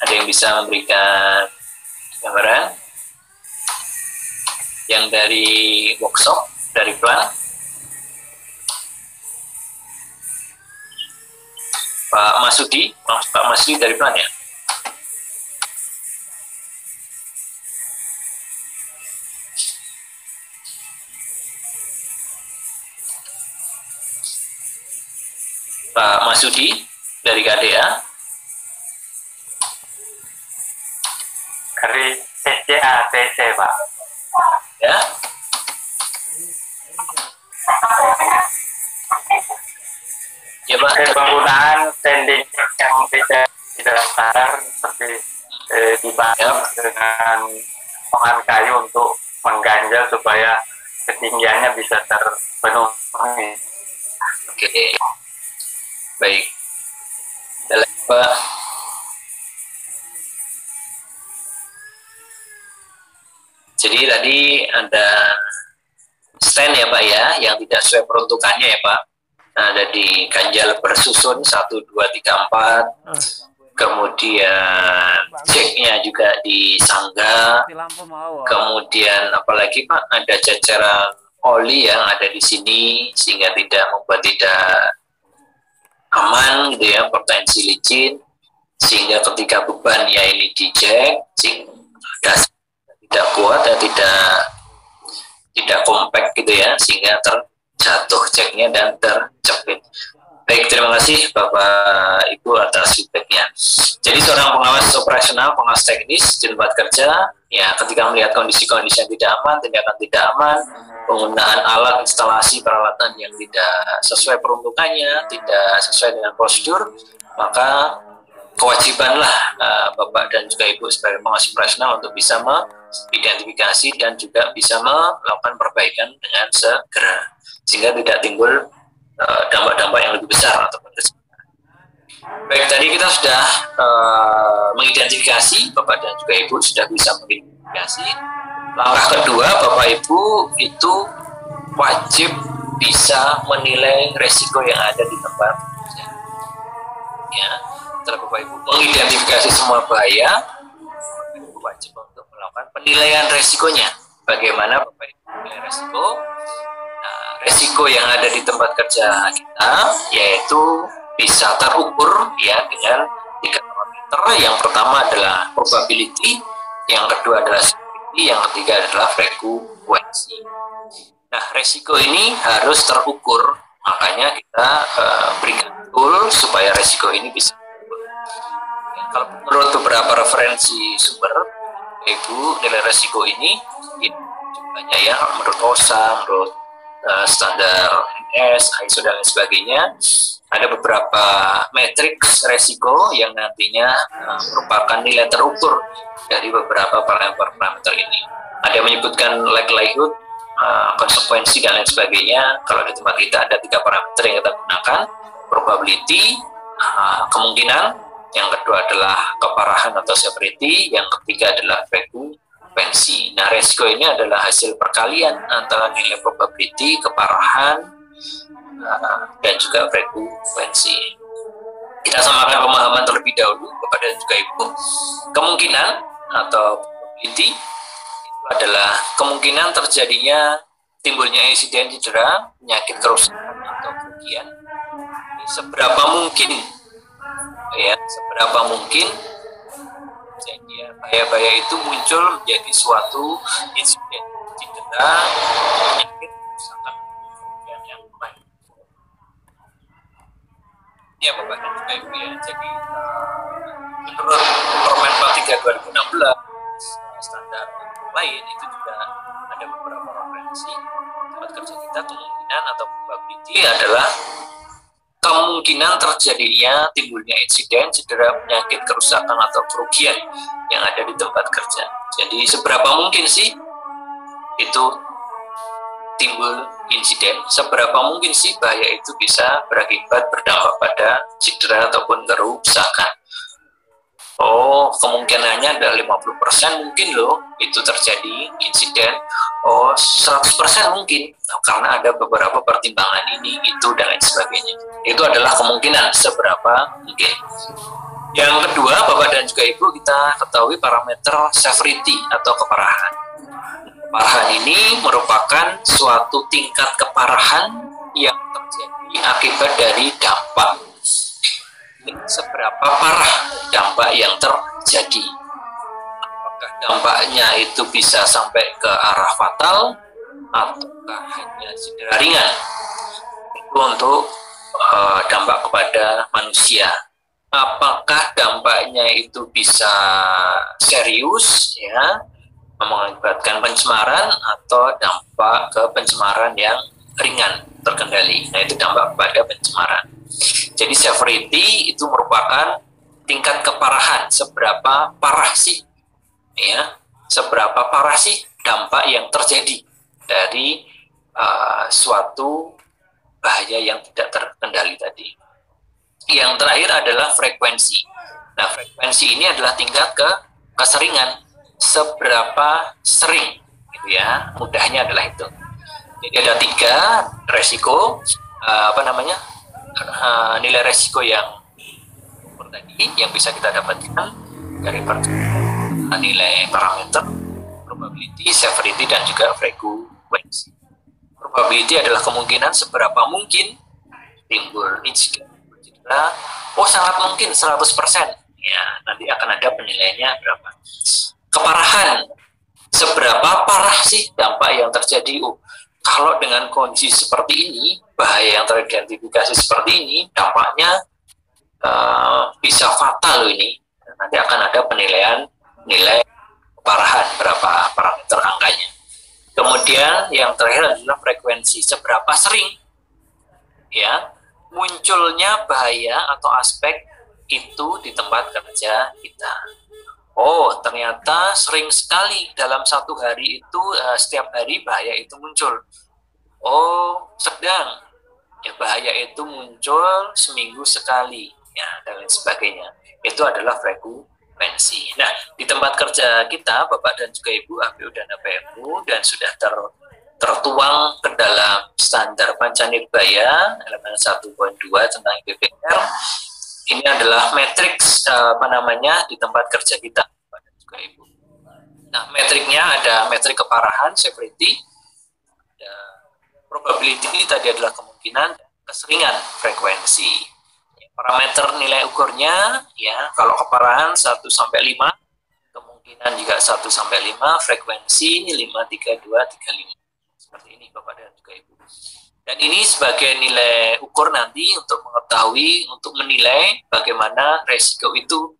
Speaker 1: Ada yang bisa memberikan gambaran yang dari workshop, dari plan? Pak Masudi dari plan ya? Pak Masudi dari KDA?
Speaker 10: Dari SCA TC Pak.
Speaker 1: Ya. Ya Pak.
Speaker 10: Penggunaan standing yang tidak standar seperti dibangun dengan bahan kayu untuk mengganjal supaya ketinggiannya bisa terpenuhi.
Speaker 1: Oke. Baik. Pak. Jadi tadi ada stand ya Pak ya, yang tidak sesuai peruntukannya ya Pak. Nah, ada di ganjal bersusun 1, 2, 3, 4. Kemudian ceknya juga disangga. Kemudian apalagi Pak, ada ceceran oli yang ada di sini sehingga tidak membuat tidak aman gitu ya, potensi licin, sehingga ketika beban ya ini dicek tidak kuat dan tidak kompak gitu ya, sehingga terjatuh ceknya dan terjepit. Baik, terima kasih Bapak Ibu atas feedbacknya. Jadi seorang pengawas operasional, pengawas teknis di tempat kerja, ya ketika melihat kondisi-kondisi yang tidak aman, tindakan tidak aman, penggunaan alat, instalasi, peralatan yang tidak sesuai peruntukannya, tidak sesuai dengan prosedur, maka kewajibanlah Bapak dan juga Ibu sebagai pengawas operasional untuk bisa mengidentifikasi dan juga bisa melakukan perbaikan dengan segera, sehingga tidak timbul dampak-dampak yang lebih besar ataupun resiko. Baik, tadi kita sudah mengidentifikasi, Bapak dan juga Ibu sudah bisa mengidentifikasi. Langkah kedua, Bapak Ibu itu wajib bisa menilai resiko yang ada di tempat kerja. Ya, setelah Bapak Ibu mengidentifikasi semua bahaya, Bapak Ibu wajib untuk melakukan penilaian resikonya. Bagaimana Bapak Ibu menilai resiko? Nah, resiko yang ada di tempat kerja kita yaitu bisa terukur ya dengan 3 parameter. Yang pertama adalah probability, yang kedua adalah severity, yang ketiga adalah frekuensi. Nah, resiko ini harus terukur, makanya kita berikan tool supaya resiko ini bisa terukur. Ya, kalau menurut beberapa referensi sumber, Ibu, nilai resiko ini jumlahnya ya menurut OSA, menurut standar NS, ISO dan lain sebagainya, ada beberapa matriks resiko yang nantinya merupakan nilai terukur dari beberapa parameter ini. Ada yang menyebutkan likelihood, konsekuensi dan lain sebagainya. Kalau di tempat kita ada 3 parameter yang kita gunakan: probability, kemungkinan, yang kedua adalah keparahan atau severity, yang ketiga adalah frekuensi. Nah, resiko ini adalah hasil perkalian antara nilai probability, keparahan, dan juga frekuensi. Kita samakan pemahaman terlebih dahulu kepada juga Ibu. Kemungkinan atau probability itu adalah kemungkinan terjadinya timbulnya insiden cedera, penyakit, kerusakan atau kerugian. Seberapa mungkin, ya, seberapa mungkin kejadian bahaya-bahaya itu muncul menjadi suatu insiden cedera, penyakit, kerusakan, kerugian yang baik. Ya, Bapak dan juga Ibu, ya. Jadi menurut Permen 43 2016 standar lain itu juga ada beberapa referensi tempat kerja kita. Kemungkinan atau probability adalah kemungkinan terjadinya timbulnya insiden, cedera, penyakit, kerusakan atau kerugian yang ada di tempat kerja. Jadi seberapa mungkin sih itu timbul insiden, seberapa mungkin sih bahaya itu bisa berakibat berdampak pada cedera ataupun kerusakan. Oh, kemungkinannya ada 50% mungkin loh itu terjadi insiden. Oh, 100% mungkin, karena ada beberapa pertimbangan ini, itu, dan lain sebagainya. Itu adalah kemungkinan seberapa mungkin. Yang kedua, Bapak dan juga Ibu, kita ketahui parameter severity atau keparahan. Keparahan ini merupakan suatu tingkat keparahan yang terjadi akibat dari dampak. Seberapa parah dampak yang terjadi? Apakah dampaknya itu bisa sampai ke arah fatal ataukah hanya cedera ringan? Itu untuk dampak kepada manusia. Apakah dampaknya itu bisa serius, ya, mengakibatkan pencemaran, atau dampak ke pencemaran yang ringan terkendali? Nah, itu dampak kepada pencemaran. Jadi severity itu merupakan tingkat keparahan, seberapa parah sih, ya, seberapa parah sih dampak yang terjadi dari suatu bahaya yang tidak terkendali tadi. Yang terakhir adalah frekuensi. Nah, frekuensi ini adalah tingkat keseringan, seberapa sering, gitu ya. Mudahnya adalah itu. Jadi ada 3 resiko, nilai resiko yang tadi yang bisa kita dapatkan dari nilai parameter probability, severity, dan juga frekuensi. Probability adalah kemungkinan seberapa mungkin timbul insiden cedera. Oh, sangat mungkin 100%. Ya, nanti akan ada penilaiannya berapa. Keparahan, seberapa parah sih dampak yang terjadi? Oh, kalau dengan kondisi seperti ini, bahaya yang teridentifikasi seperti ini, dampaknya bisa fatal loh ini. Nanti akan ada penilaian nilai keparahan, berapa parameter angkanya. Kemudian yang terakhir adalah frekuensi, seberapa sering, ya, munculnya bahaya atau aspek itu di tempat kerja kita. Oh, ternyata sering sekali dalam satu hari itu, setiap hari bahaya itu muncul. Oh, sedang, ya, bahaya itu muncul seminggu sekali, ya, dan lain sebagainya. Itu adalah frekuensi. Nah, di tempat kerja kita, Bapak dan juga Ibu, APU dan APMU, dan sudah tertuang ke dalam standar Pancanirbaya elemen 1.2 tentang IPPR. Ini adalah matriks di tempat kerja kita, Bapak dan juga Ibu. Nah, metriknya ada metrik keparahan, severity, ada probability, tadi adalah kemungkinan, keseringan, frekuensi. Parameter nilai ukurnya, ya, kalau keparahan 1-5, kemungkinan juga 1-5, frekuensi 5-3-2-3-5. Seperti ini, Bapak dan juga Ibu. Dan ini sebagai nilai ukur nanti untuk mengetahui, untuk menilai bagaimana resiko itu,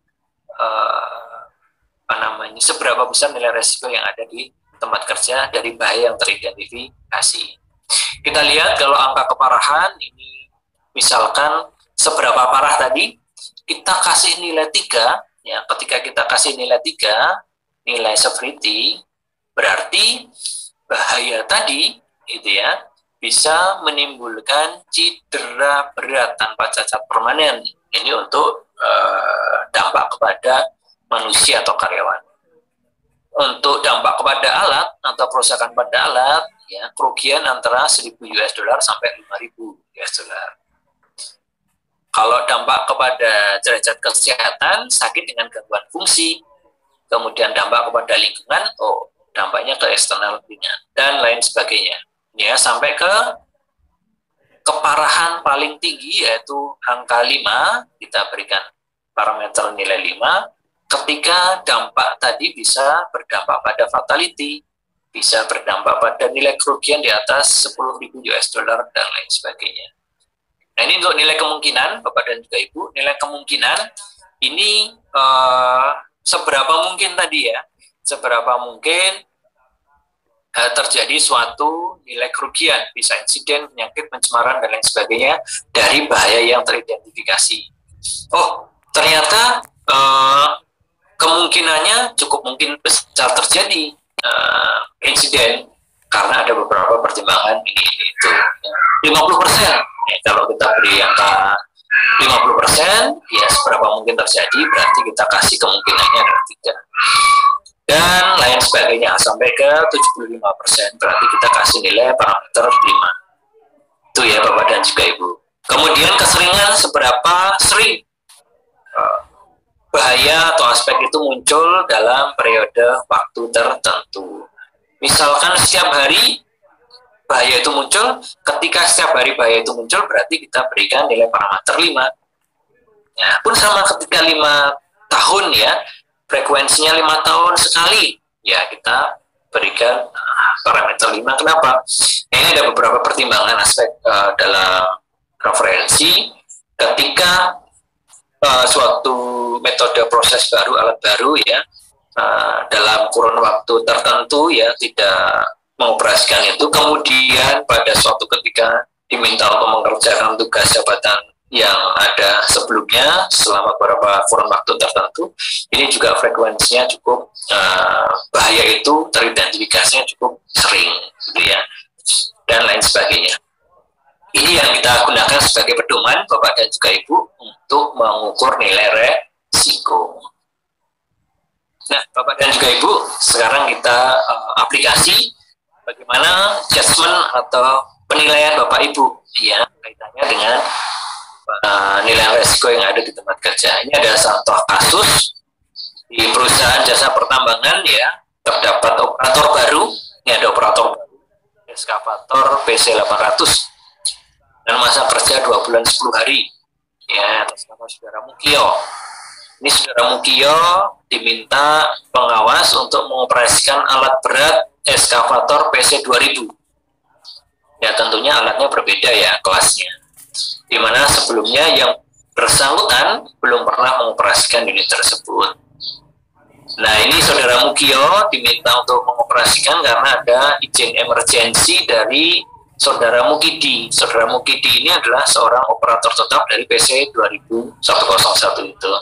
Speaker 1: seberapa besar nilai resiko yang ada di tempat kerja dari bahaya yang teridentifikasi. Kita lihat kalau angka keparahan ini, misalkan seberapa parah tadi, kita kasih nilai 3, ya, ketika kita kasih nilai 3, nilai severity, berarti bahaya tadi, gitu ya, bisa menimbulkan cedera berat tanpa cacat permanen. Ini untuk dampak kepada manusia atau karyawan. Untuk dampak kepada alat atau kerusakan pada alat, ya, kerugian antara 1.000 US dollar sampai 5.000 US dollar. Kalau dampak kepada derajat kesehatan, sakit dengan gangguan fungsi, kemudian dampak kepada lingkungan, dampaknya ke eksternal ringan, dan lain sebagainya. Ya, sampai ke keparahan paling tinggi, yaitu angka 5, kita berikan parameter nilai 5, ketika dampak tadi bisa berdampak pada fatality, bisa berdampak pada nilai kerugian di atas 10.000 US dollar, dan lain sebagainya. Nah, ini untuk nilai kemungkinan, Bapak dan juga Ibu. Nilai kemungkinan ini seberapa mungkin tadi ya, seberapa mungkin terjadi suatu nilai kerugian, bisa insiden, penyakit, pencemaran, dan lain sebagainya dari bahaya yang teridentifikasi. Oh, ternyata kemungkinannya cukup mungkin besar terjadi insiden karena ada beberapa pertimbangan ini itu. 50%. Kalau kita beri angka 50%, ya seberapa mungkin terjadi, berarti kita kasih kemungkinannya ada 3. Dan lain sebagainya, sampai ke 75%, berarti kita kasih nilai parameter 5. Itu ya Bapak dan juga Ibu. Kemudian keseringan, seberapa sering bahaya atau aspek itu muncul dalam periode waktu tertentu. Misalkan setiap hari bahaya itu muncul, ketika setiap hari bahaya itu muncul, berarti kita berikan nilai parameter 5. Ya, pun sama ketika 5 tahun ya, frekuensinya 5 tahun sekali, ya kita berikan parameter 5. Kenapa? Ini ada beberapa pertimbangan aspek dalam referensi. Ketika suatu metode proses baru, alat baru ya, dalam kurun waktu tertentu ya, tidak mengoperasikan itu, kemudian pada suatu ketika diminta untuk mengerjakan tugas jabatan yang ada sebelumnya selama beberapa kurun waktu tertentu, ini juga frekuensinya cukup bahaya itu teridentifikasinya cukup sering, gitu ya, dan lain sebagainya. Ini yang kita gunakan sebagai pedoman Bapak dan juga Ibu untuk mengukur nilai resiko. Nah, Bapak dan juga Ibu, sekarang kita aplikasi bagaimana judgement atau penilaian Bapak Ibu ya kaitannya dengan nilai resiko yang ada di tempat kerja. Ini ada contoh kasus di perusahaan jasa pertambangan ya, terdapat operator baru. Ini ada operator baru, eskavator PC 800 dan masa kerja 2 bulan 10 hari ya, atas nama Saudara Mukio. Ini Saudara Mukio diminta pengawas untuk mengoperasikan alat berat eskavator PC 2000. Ya, tentunya alatnya berbeda ya kelasnya, dimana sebelumnya yang bersangkutan belum pernah mengoperasikan unit tersebut. Nah, ini Saudara Mukio diminta untuk mengoperasikan karena ada izin emergensi dari Saudara Mukidi. Saudara Mukidi ini adalah seorang operator tetap dari PC 20101 itu.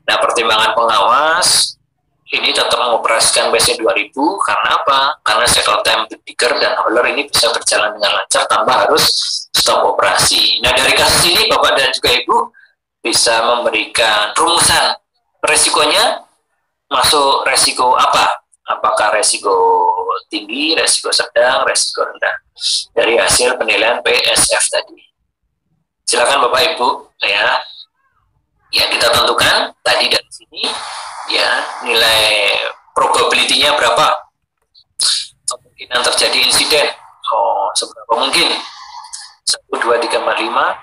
Speaker 1: Nah, pertimbangan pengawas ini tetap mengoperasikan PC 2000 karena apa? Karena cycle time digger dan hauler ini bisa berjalan dengan lancar tanpa harus stop operasi. Nah, dari kasus ini Bapak dan juga Ibu bisa memberikan rumusan resikonya, masuk resiko apa? Apakah resiko tinggi, resiko sedang, resiko rendah dari hasil penilaian PSF tadi. Silakan Bapak Ibu ya. Ya, kita tentukan tadi dari sini ya, nilai probability-nya berapa, kemungkinan terjadi insiden, seberapa mungkin, 1, 2, 3, 4, 5,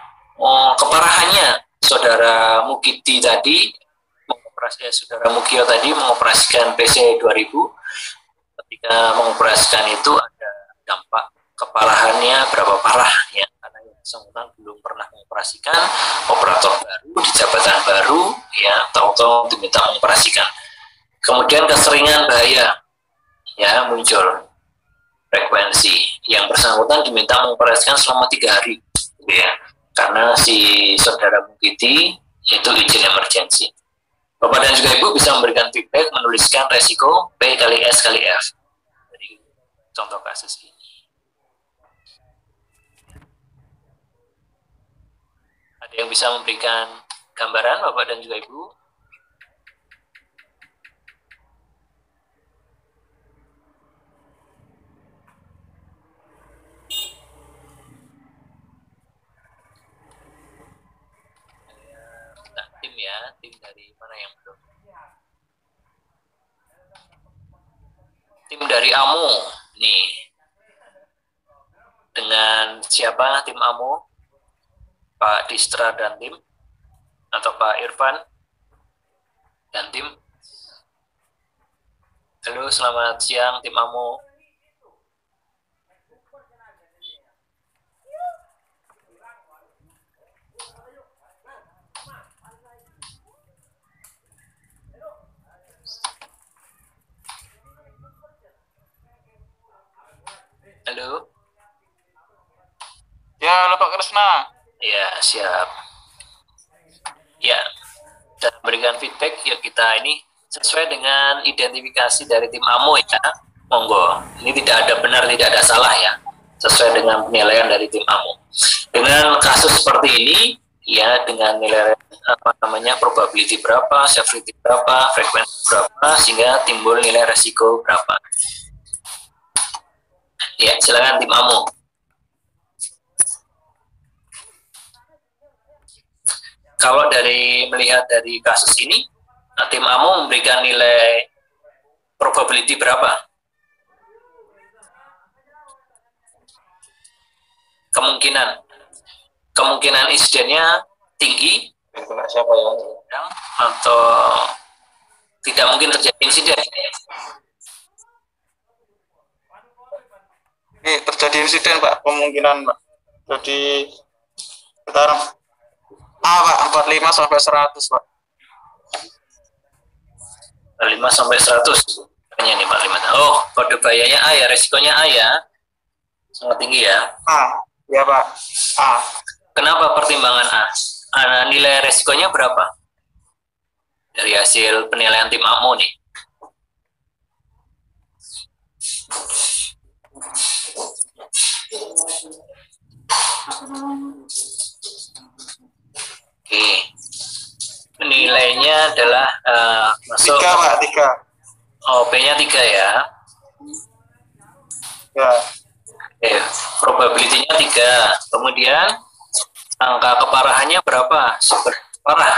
Speaker 1: keparahannya, Saudara Mukidi tadi, Saudara Mukio tadi mengoperasikan PC 2000, ketika mengoperasikan itu ada dampak keparahannya berapa parah ya, karena yang bersangkutan belum pernah mengoperasikan, operator baru di jabatan baru ya, tahu-tahu diminta mengoperasikan. Kemudian keseringan bahaya ya muncul, frekuensi yang bersangkutan diminta mengoperasikan selama 3 hari ya, karena si Saudara Mukidi itu izin emergensi. Bapak dan juga Ibu bisa memberikan feedback, menuliskan resiko P kali S kali F. Jadi contoh kasus ini. Ada yang bisa memberikan gambaran, Bapak dan juga Ibu? Nah, tim ya, tim dari mana yang belum? Tim dari AMO, nih. Dengan siapa tim AMO? Pak Distra dan tim? Atau Pak Irfan dan tim? Halo, selamat siang tim AMO. Halo.
Speaker 7: Ya, halo Pak Krisna.
Speaker 1: Ya, siap. Ya, dan memberikan feedback ya kita ini sesuai dengan identifikasi dari tim AMO ya. Monggo. Ini tidak ada benar, tidak ada salah ya. Sesuai dengan penilaian dari tim AMO. Dengan kasus seperti ini, ya dengan nilai probability berapa, severity berapa, frekuensi berapa, sehingga timbul nilai resiko berapa. Ya, silakan tim AMO. Kalau melihat dari kasus ini, tim AMO memberikan nilai probability berapa? Kemungkinan insidennya tinggi atau tidak mungkin terjadi insiden?
Speaker 7: Terjadi insiden Pak, kemungkinan Pak. Jadi sekarang Pak 45 sampai 100 Pak.
Speaker 1: 45 sampai 100. Ini nih Pak 5. Oh, kode bahayanya A ya, resikonya A ya. Sangat tinggi ya.
Speaker 7: A. Ya Pak. A.
Speaker 1: Kenapa pertimbangan A? Nilai resikonya berapa? Dari hasil penilaian tim AMO nih. Oke, nilainya adalah masuk
Speaker 7: 3 Pak, 3.
Speaker 1: Oh, P-nya 3 ya.
Speaker 7: Ya.
Speaker 1: Oke, probability-nya 3. Kemudian angka keparahannya berapa? Seberapa parah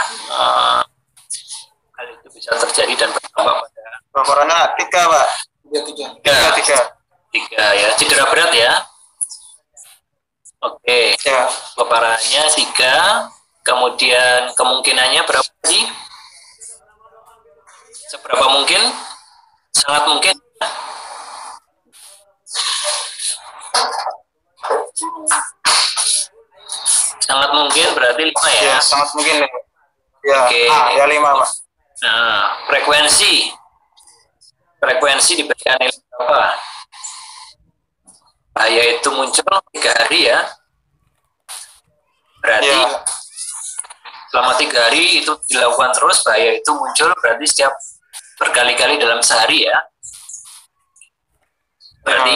Speaker 1: hal itu bisa terjadi dan berdampak pada
Speaker 7: Keparahannya 3 Pak.
Speaker 1: 3 ya, cedera berat ya. Oke,
Speaker 7: ya.
Speaker 1: Keparahannya 3. Kemudian kemungkinannya berapa sih? Seberapa mungkin? Sangat mungkin. Sangat mungkin berarti 5 ya?
Speaker 7: Ya, sangat mungkin. Ya,
Speaker 1: Oke.
Speaker 7: ya 5 Pak.
Speaker 1: Nah, frekuensi diberikan nilai berapa? Bahaya itu muncul 3 hari ya. Berarti
Speaker 7: ya.
Speaker 1: Selama 3 hari itu dilakukan terus, bahaya itu muncul berarti setiap berkali-kali dalam sehari ya. Berarti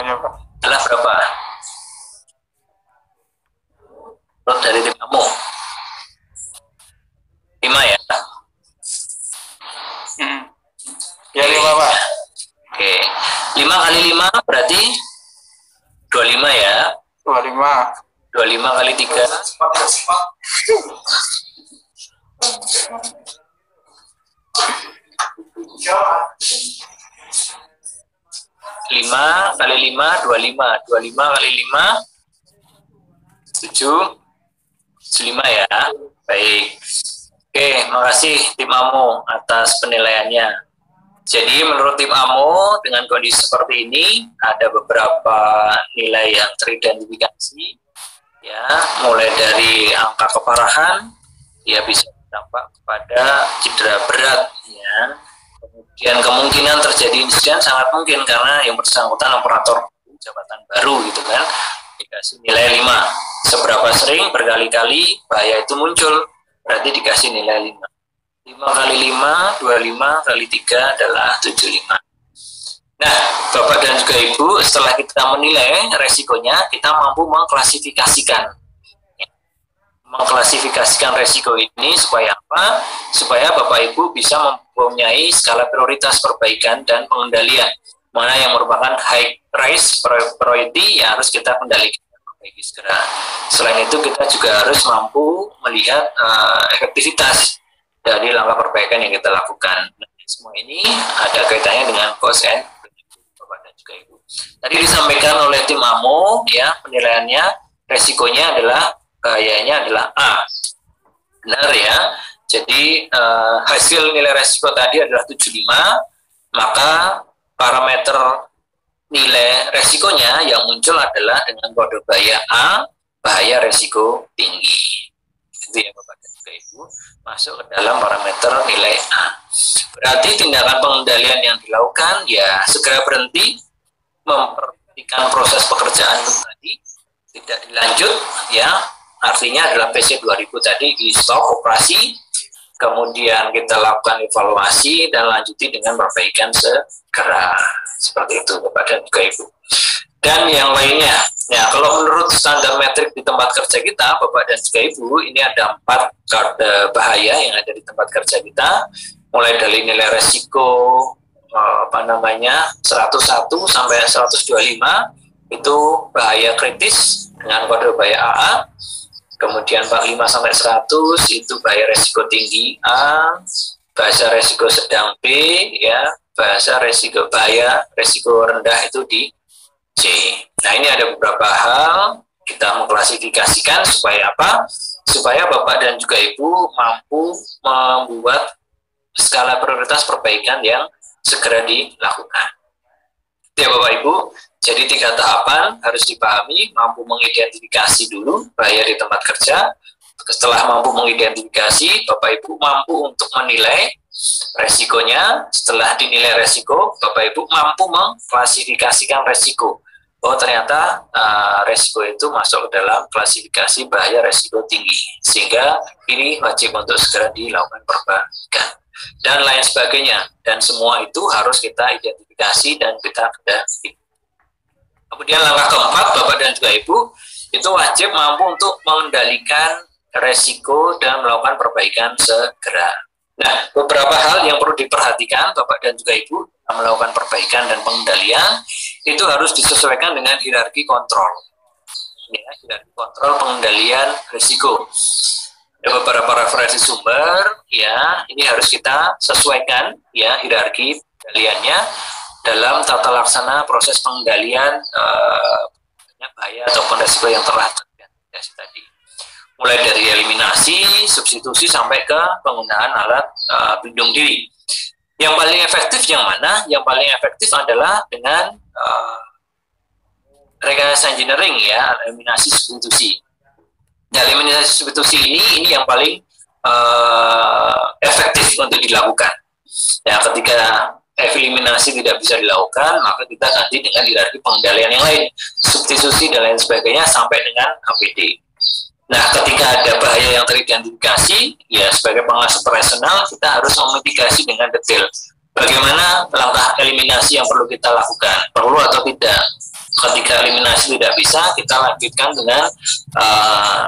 Speaker 1: adalah berapa? Menurut dari tim kamu 5 ya?
Speaker 7: Ya 5 Pak.
Speaker 1: Oke, 5 kali 5 berarti 25 ya?
Speaker 7: 25.
Speaker 1: 25 kali 3 5 kali 5 25 kali 5 7 5 ya. Baik. Oke, makasih tim AMO atas penilaiannya. Jadi menurut tim AMO dengan kondisi seperti ini ada beberapa nilai yang teridentifikasi ya, mulai dari angka keparahan ya bisa berdampak kepada cedera berat ya. Kemudian kemungkinan terjadi insiden sangat mungkin karena yang bersangkutan operator jabatan baru gitu kan, dikasih nilai 5. Seberapa sering berkali-kali bahaya itu muncul berarti dikasih nilai 5. 5 kali 5 25 kali 3 adalah 75. Nah, Bapak dan juga Ibu, setelah kita menilai resikonya, kita mampu mengklasifikasikan resiko ini supaya apa? Supaya Bapak Ibu bisa mempunyai skala prioritas perbaikan dan pengendalian. Mana yang merupakan high risk priority yang harus kita kendalikan perbaiki segera. Selain itu, kita juga harus mampu melihat efektivitas dari langkah perbaikan yang kita lakukan. Semua ini ada kaitannya dengan cost and Bapak dan juga Ibu. Tadi disampaikan oleh tim AMO, ya, penilaiannya resikonya adalah bahayanya adalah A. Benar ya. Jadi hasil nilai resiko tadi adalah 75, maka parameter nilai resikonya yang muncul adalah dengan kode bahaya A, bahaya resiko tinggi. Itu ya Bapak dan juga Ibu, masuk ke dalam parameter nilai A. Berarti tindakan pengendalian yang dilakukan ya segera berhenti, memperhatikan proses pekerjaan itu tadi, tidak dilanjut ya, artinya adalah PC 2000 tadi di stop operasi, kemudian kita lakukan evaluasi dan lanjuti dengan perbaikan segera. Seperti itu Bapak dan juga Ibu. Dan yang lainnya, ya kalau menurut standar metrik di tempat kerja kita, Bapak dan juga Ibu, ini ada 4 kode bahaya yang ada di tempat kerja kita, mulai dari nilai resiko 101 sampai 125 itu bahaya kritis dengan kode bahaya AA, kemudian 45 sampai 100 itu bahaya resiko tinggi A, bahasa resiko sedang B, ya, bahasa resiko bahaya resiko rendah itu di C. Nah, ini ada beberapa hal kita mengklasifikasikan supaya apa? Supaya Bapak dan juga Ibu mampu membuat skala prioritas perbaikan yang segera dilakukan. Ya Bapak Ibu, jadi 3 tahapan harus dipahami, mampu mengidentifikasi dulu bahaya di tempat kerja. Setelah mampu mengidentifikasi, Bapak Ibu mampu untuk menilai resikonya. Setelah dinilai resiko, Bapak Ibu mampu mengklasifikasikan resiko. Oh ternyata resiko itu masuk ke dalam klasifikasi bahaya resiko tinggi, sehingga ini wajib untuk segera dilakukan perbaikan dan lain sebagainya. Dan semua itu harus kita identifikasi dan kita kendalikan. Kemudian langkah keempat, Bapak dan juga Ibu, itu wajib mampu untuk mengendalikan resiko dan melakukan perbaikan segera. Nah, beberapa hal yang perlu diperhatikan Bapak dan juga Ibu melakukan perbaikan dan pengendalian itu harus disesuaikan dengan hierarki kontrol. Ya, hierarki kontrol pengendalian risiko. Ada beberapa referensi sumber, ya, ini harus kita sesuaikan, ya, hierarki pengendaliannya dalam tata laksana proses pengendalian bahaya ataupun risiko yang telah terdeteksi tadi. Mulai dari eliminasi, substitusi, sampai ke penggunaan alat pelindung diri. Yang paling efektif yang mana? Yang paling efektif adalah dengan rekayasa engineering, ya, eliminasi substitusi. Nah, eliminasi substitusi ini yang paling efektif untuk dilakukan. Ya, ketika eliminasi tidak bisa dilakukan, maka kita ganti dengan hierarki pengendalian yang lain, substitusi dan lain sebagainya sampai dengan APD. Nah, ketika ada bahaya yang teridentifikasi, ya sebagai pengawas operasional kita harus memitigasi dengan detail. Bagaimana langkah eliminasi yang perlu kita lakukan, perlu atau tidak. Ketika eliminasi tidak bisa, kita lanjutkan dengan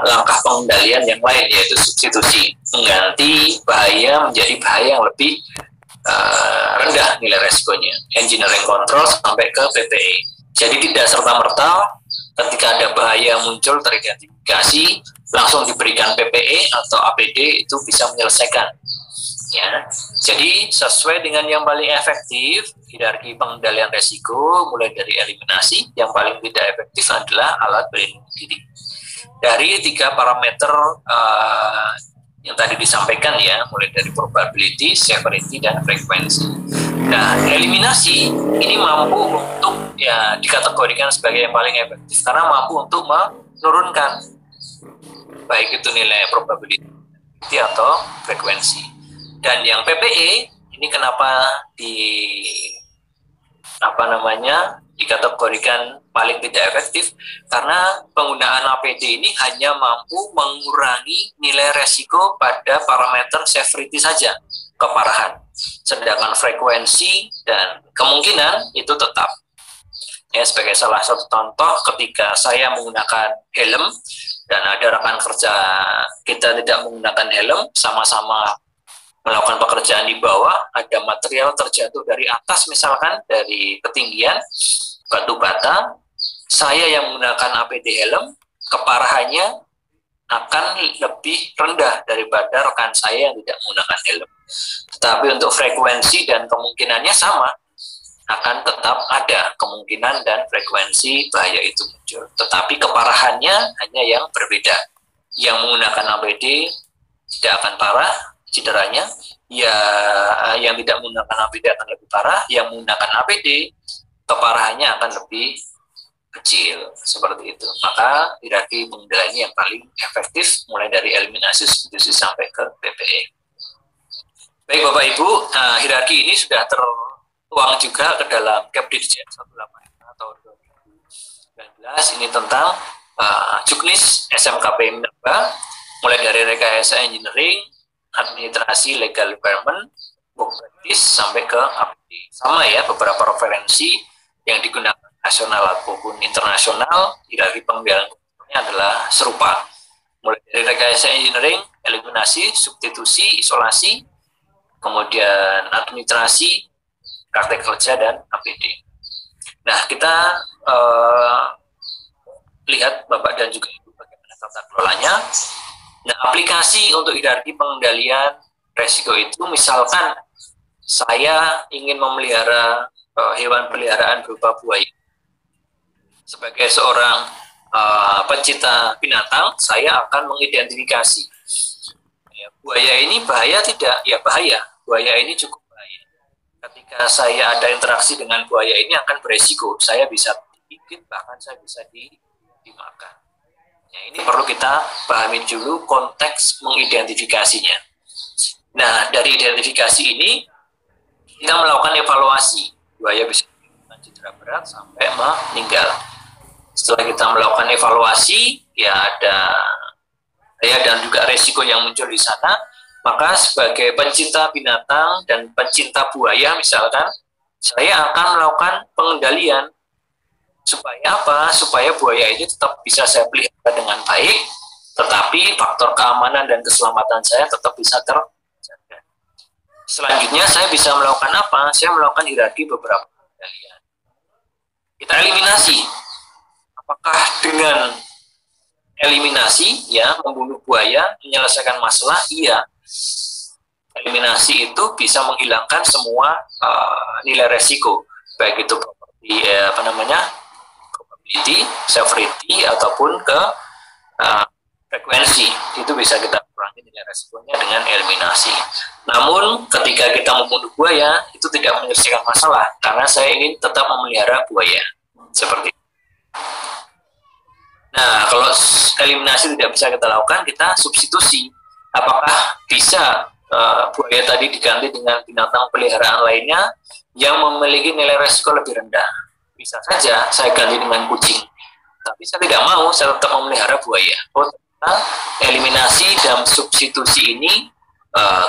Speaker 1: langkah pengendalian yang lain, yaitu substitusi, mengganti bahaya menjadi bahaya yang lebih rendah nilai resikonya, engineering control sampai ke PPE. Jadi tidak serta-merta ketika ada bahaya muncul teridentifikasi langsung diberikan PPE atau APD itu bisa menyelesaikan. Ya, jadi sesuai dengan yang paling efektif hierarki pengendalian resiko, mulai dari eliminasi. Yang paling tidak efektif adalah alat pelindung diri. Dari 3 parameter yang tadi disampaikan, ya, mulai dari probability, severity, dan frekuensi. Nah, eliminasi ini mampu untuk, ya, dikategorikan sebagai yang paling efektif karena mampu untuk menurunkan baik itu nilai probability atau frekuensi. Dan yang PPE ini kenapa dikategorikan paling tidak efektif, karena penggunaan APD ini hanya mampu mengurangi nilai resiko pada parameter severity saja, keparahan. sedangkan frekuensi dan kemungkinan itu tetap. Ya, sebagai salah satu contoh, ketika saya menggunakan helm dan ada rekan kerja kita tidak menggunakan helm, sama-sama melakukan pekerjaan di bawah, ada material terjatuh dari atas misalkan, dari ketinggian batu bata, saya yang menggunakan APD helm, keparahannya akan lebih rendah daripada rekan saya yang tidak menggunakan helm. Tetapi untuk frekuensi dan kemungkinannya sama, akan tetap ada kemungkinan dan frekuensi bahaya itu muncul. Tetapi keparahannya hanya yang berbeda. Yang menggunakan APD tidak akan parah cederanya, ya yang tidak menggunakan APD akan lebih parah, yang menggunakan APD keparahannya akan lebih kecil, seperti itu. Maka hierarki pengendalian yang paling efektif mulai dari eliminasi, substitusi sampai ke PPE. Baik Bapak Ibu, hierarki ini sudah tertuang juga ke dalam Kepdikjen 185 tahun 2019. Ini tentang juknis SMKP Minerba, mulai dari rekayasa engineering, administrasi, legal requirement, book practice, sampai ke APD. Sama ya, beberapa referensi yang digunakan nasional ataupun internasional, hierarki pengendaliannya adalah serupa. Mulai dari rekayasa engineering, eliminasi, substitusi, isolasi, kemudian administrasi, praktek kerja, dan APD. Nah, kita lihat Bapak dan juga Ibu bagaimana tata kelolanya. Nah, aplikasi untuk hierarki pengendalian resiko itu, misalkan saya ingin memelihara hewan peliharaan berupa buaya. Sebagai seorang pencinta binatang, saya akan mengidentifikasi ya, buaya ini bahaya tidak? Ya bahaya. Buaya ini cukup bahaya. Ketika saya ada interaksi dengan buaya ini akan beresiko. Saya bisa digigit, bahkan saya bisa dimakan. Ya, ini perlu kita pahami dulu konteks mengidentifikasinya. Nah, dari identifikasi ini kita melakukan evaluasi. Buaya bisa menimbulkan cedera berat sampai meninggal. Setelah kita melakukan evaluasi, ya ada daya dan juga resiko yang muncul di sana, maka sebagai pencinta binatang dan pencinta buaya misalkan, saya akan melakukan pengendalian. Supaya apa? Supaya buaya ini tetap bisa saya pelihara dengan baik, tetapi faktor keamanan dan keselamatan saya tetap bisa terjaga. Selanjutnya saya bisa melakukan apa? Saya melakukan hierarki beberapa pengendalian. Kita eliminasi. Apakah dengan eliminasi, ya, membunuh buaya, menyelesaikan masalah? Iya. Eliminasi itu bisa menghilangkan semua nilai resiko, baik itu probability, severity, ataupun ke frekuensi. Itu bisa kita kurangi nilai resikonya dengan eliminasi. Namun ketika kita membunuh buaya, itu tidak menyelesaikan masalah, karena saya ingin tetap memelihara buaya. Seperti itu. Nah, kalau eliminasi tidak bisa kita lakukan, kita substitusi. Apakah bisa buaya tadi diganti dengan binatang peliharaan lainnya yang memiliki nilai resiko lebih rendah? Bisa saja saya ganti dengan kucing, tapi saya tidak mau, saya tetap memelihara buaya. Eliminasi dan substitusi ini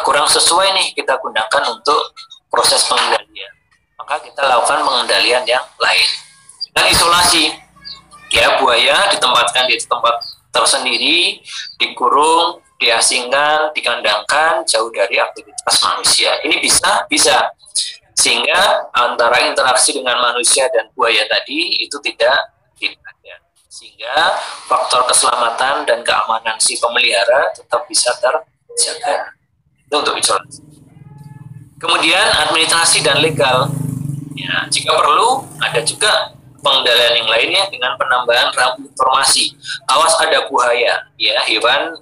Speaker 1: kurang sesuai nih kita gunakan untuk proses pengendalian. Maka kita lakukan pengendalian yang lain. Dan isolasi, ya, buaya ditempatkan di tempat tersendiri, dikurung, diasingkan, dikandangkan jauh dari aktivitas manusia. Ini bisa, sehingga antara interaksi dengan manusia dan buaya tadi itu tidak ada, sehingga faktor keselamatan dan keamanan si pemelihara tetap bisa terjaga. Itu untuk isolasi. Kemudian administrasi dan legal, ya, jika perlu ada juga pengendalian yang lainnya dengan penambahan rambu informasi. Awas ada buaya, ya, hewan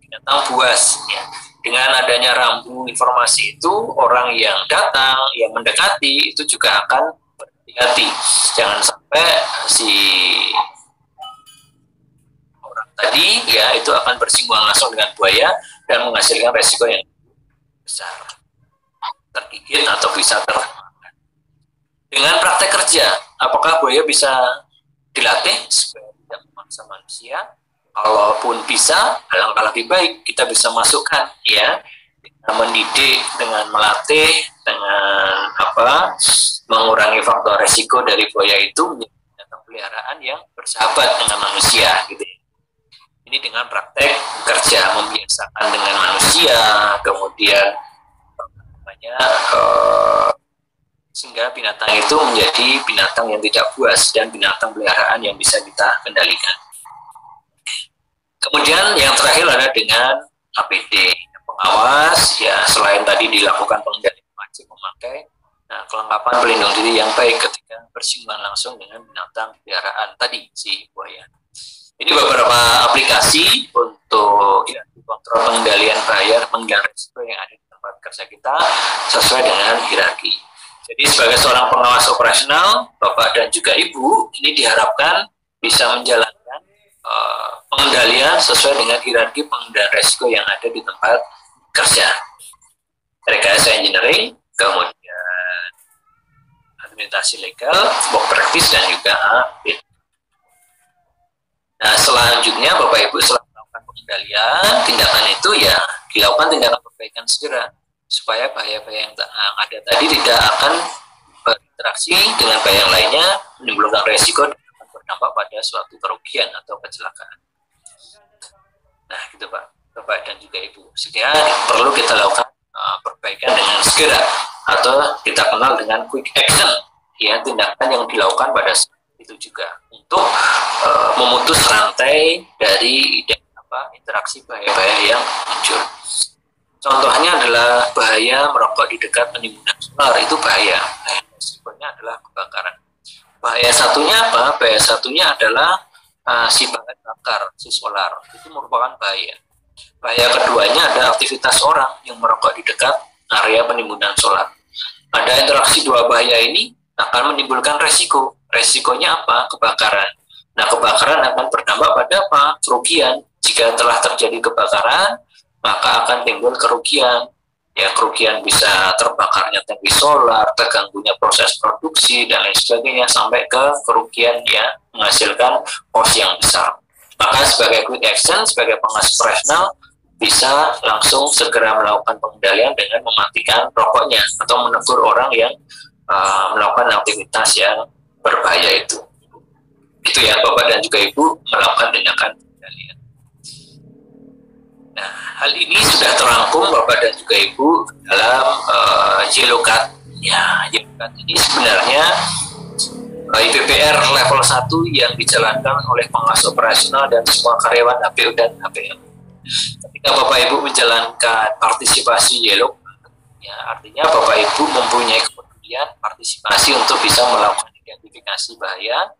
Speaker 1: binatang buas. Ya. Dengan adanya rambu informasi itu, orang yang datang, yang mendekati itu juga akan berhati-hati. Jangan sampai si orang tadi, ya, itu akan bersinggungan langsung dengan buaya dan menghasilkan resiko yang besar, tergigit atau bisa termakan. Dengan praktek kerja, apakah buaya bisa dilatih supaya tidak memaksa manusia? Kalaupun bisa, alangkah lebih baik kita bisa masukkan, ya, dengan mendidik, dengan melatih, dengan mengurangi faktor resiko dari buaya itu menjadi binatang peliharaan yang bersahabat dengan manusia gitu. Ini dengan praktek kerja membiasakan dengan manusia, kemudian sehingga binatang itu menjadi binatang yang tidak buas dan binatang peliharaan yang bisa kita kendalikan. Kemudian yang terakhir adalah dengan APD. Pengawas, ya selain tadi dilakukan pengendalian wajib memakai kelengkapan pelindung diri yang baik ketika bersinggungan langsung dengan binatang peliharaan tadi, si buaya. Ini beberapa aplikasi untuk kontrol pengendalian bahaya, pengendalian risiko yang ada di tempat kerja kita sesuai dengan hierarki. Jadi sebagai seorang pengawas operasional, Bapak dan juga Ibu, ini diharapkan bisa menjalankan pengendalian sesuai dengan hierarki pengendalian risiko yang ada di tempat kerja. Rekayasa engineering, kemudian administrasi legal, work practice, dan juga APD. Nah, selanjutnya Bapak Ibu setelah melakukan pengendalian, tindakan itu ya dilakukan tindakan perbaikan segera supaya bahaya-bahaya yang ada tadi tidak akan berinteraksi dengan bahaya yang lainnya, menimbulkan resiko dan berdampak pada suatu kerugian atau kecelakaan. Nah, gitu Pak, Bapak dan juga Ibu. Sehingga perlu kita lakukan perbaikan dengan segera atau kita kenal dengan quick action, ya, tindakan yang dilakukan pada saat itu juga untuk memutus rantai dari interaksi bahaya-bahaya yang muncul. Contohnya adalah bahaya merokok di dekat penimbunan solar, itu bahaya. Resikonya adalah kebakaran. Bahaya satunya apa? Bahaya satunya adalah si bahan bakar, si solar. Itu merupakan bahaya. Bahaya keduanya ada aktivitas orang yang merokok di dekat area penimbunan solar. Ada interaksi dua bahaya ini akan menimbulkan resiko. Resikonya apa? Kebakaran. Nah, kebakaran akan berdampak pada apa? Kerugian. Jika telah terjadi kebakaran, maka akan timbul kerugian. Ya, kerugian bisa terbakarnya tangki solar, terganggunya proses produksi, dan lain sebagainya, sampai ke kerugian yang menghasilkan cost yang besar. Maka sebagai quick action, sebagai pengawas operasional, bisa langsung segera melakukan pengendalian dengan mematikan rokoknya atau menegur orang yang melakukan aktivitas yang berbahaya itu. Itu ya Bapak dan juga Ibu melakukan tindakan pengendalian. Nah, hal ini sudah terangkum Bapak dan juga Ibu dalam Yellow Card. Ya, Yellow Card ini sebenarnya IPPR level 1 yang dijalankan oleh pengawas operasional dan semua karyawan HPU dan HPM. Ketika Bapak Ibu menjalankan partisipasi Yellow Card, ya, artinya Bapak Ibu mempunyai kepedulian partisipasi untuk bisa melakukan identifikasi bahaya,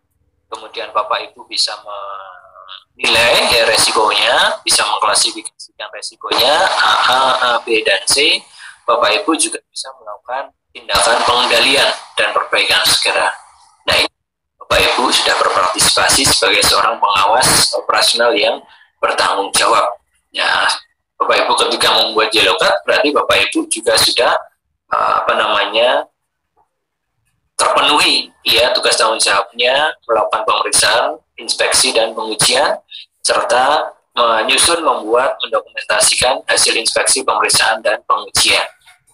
Speaker 1: kemudian Bapak Ibu bisa menilai ya resikonya, bisa mengklasifikasikan resikonya A, B, dan C. Bapak Ibu juga bisa melakukan tindakan pengendalian dan perbaikan segera. Nah, ini Bapak Ibu sudah berpartisipasi sebagai seorang pengawas operasional yang bertanggung jawab. Ya, Bapak Ibu ketika membuat Yellow Card, berarti Bapak Ibu juga sudah terpenuhi ya tugas tanggung jawabnya melakukan pemeriksaan, inspeksi, dan pengujian, serta menyusun, membuat, mendokumentasikan hasil inspeksi, pemeriksaan, dan pengujian.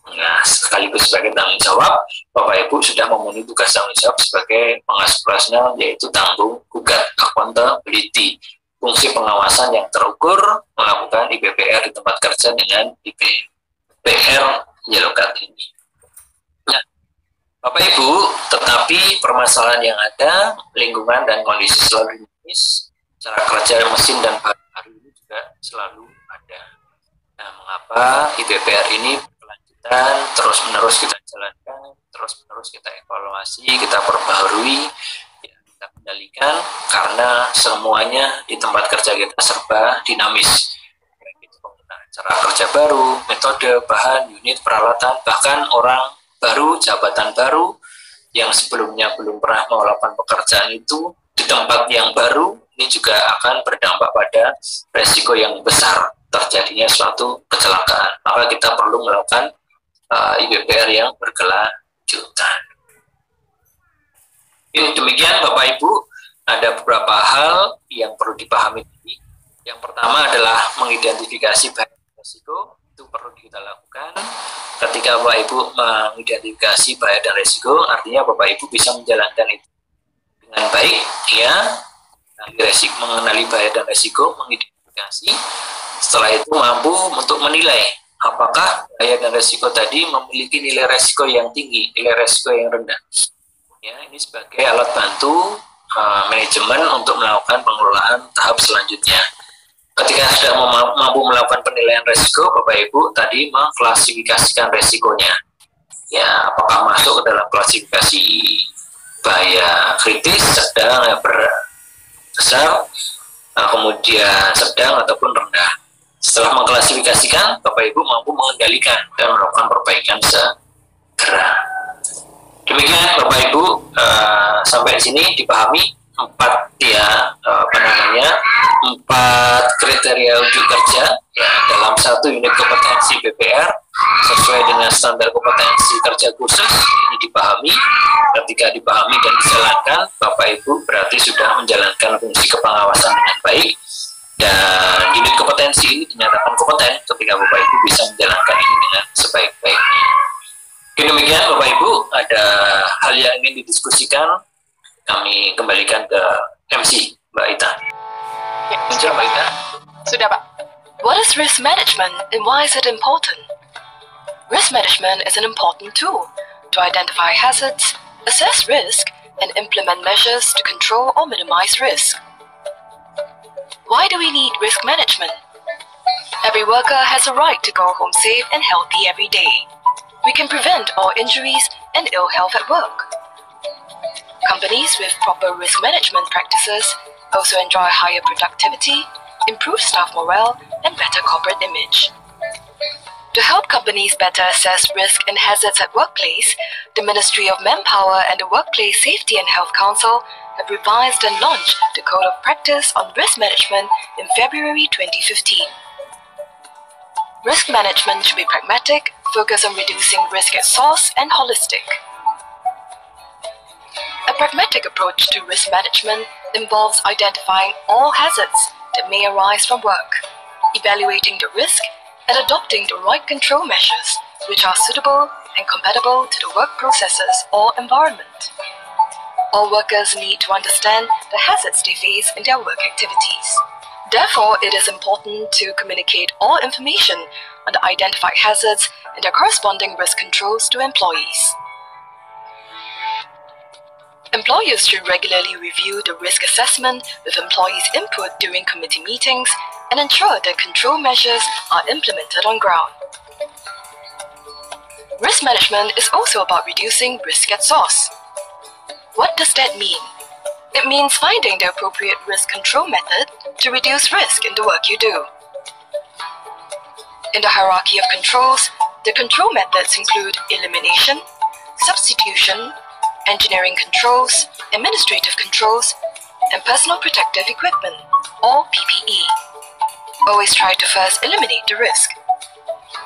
Speaker 1: Nah, sekaligus sebagai tanggung jawab, Bapak Ibu sudah memenuhi tugas tanggung jawab sebagai pengawas operasional, yaitu tanggung gugat, accountability, fungsi pengawasan yang terukur, melakukan IPPR di tempat kerja dengan IPPR Yellow Card ini. Nah, Bapak Ibu, tetapi permasalahan yang ada, lingkungan dan kondisi selalu dinamis, cara kerja mesin dan bahan baru ini juga selalu ada. Nah, mengapa IPPR ini berkelanjutan, terus-menerus kita jalankan, terus-menerus kita evaluasi, kita perbaharui, ya, kita kendalikan, karena semuanya di tempat kerja kita serba dinamis. Itu penggunaan cara kerja baru, metode, bahan, unit, peralatan, bahkan orang baru, jabatan baru yang sebelumnya belum pernah melakukan pekerjaan itu di tempat yang baru, ini juga akan berdampak pada resiko yang besar terjadinya suatu kecelakaan. Maka kita perlu melakukan IPPR yang berkelanjutan. Demikian Bapak Ibu, ada beberapa hal yang perlu dipahami. Yang pertama adalah mengidentifikasi bahaya resiko, itu perlu kita lakukan. Ketika Bapak Ibu mengidentifikasi bahaya dan resiko, artinya Bapak Ibu bisa menjalankan itu dengan baik, ya, mengenali bahaya dan resiko, mengidentifikasi. Setelah itu mampu untuk menilai apakah bahaya dan resiko tadi memiliki nilai resiko yang tinggi, nilai resiko yang rendah. Ya, ini sebagai alat bantu manajemen untuk melakukan pengelolaan tahap selanjutnya. Ketika sudah mampu melakukan penilaian resiko, Bapak Ibu tadi mengklasifikasikan resikonya. Ya, apakah masuk ke dalam klasifikasi bahaya kritis, sedang, besar, kemudian sedang ataupun rendah. Setelah mengklasifikasikan, Bapak Ibu mampu mengendalikan dan melakukan perbaikan segera. Demikian Bapak Ibu, sampai sini dipahami 4 kriteria unjuk kerja ya, dalam 1 unit kompetensi BPR sesuai dengan standar kompetensi kerja khusus. Ini dipahami. Ketika dipahami dan dijalankan, Bapak Ibu berarti sudah menjalankan fungsi kepengawasan dengan baik, dan unit kompetensi ini dinyatakan kompeten ketika Bapak Ibu bisa menjalankan ini dengan sebaik-baiknya. Demikian Bapak Ibu, ada hal yang ingin didiskusikan, kami kembalikan ke MC Mbak Ita.
Speaker 11: Ya,
Speaker 1: Muncul Mbak Ita.
Speaker 11: Sudah Pak. What is risk management and why is it important? Risk management is an important tool to identify hazards, assess risk, and implement measures to control or minimize risk. Why do we need risk management? Every worker has a right to go home safe and healthy every day. We can prevent all injuries and ill health at work. Companies with proper risk management practices also enjoy higher productivity, improved staff morale, and better corporate image. To help companies better assess risk and hazards at workplace, the Ministry of Manpower and the Workplace Safety and Health Council have revised and launched the Code of Practice on Risk Management in February 2015. Risk management should be pragmatic, focus on reducing risk at source, and holistic. A pragmatic approach to risk management involves identifying all hazards that may arise from work, evaluating the risk, and adopting the right control measures which are suitable and compatible to the work processes or environment. All workers need to understand the hazards they face in their work activities. Therefore, it is important to communicate all information on the identified hazards and their corresponding risk controls to employees. Employers should regularly review the risk assessment with employees' input during committee meetings and ensure that control measures are implemented on ground. Risk management is also about reducing risk at source. What does that mean? It means finding the appropriate risk control method to reduce risk in the work you do. In the hierarchy of controls, the control methods include elimination, substitution, engineering controls, administrative controls, and personal protective equipment, or PPE. Always try to first eliminate the risk.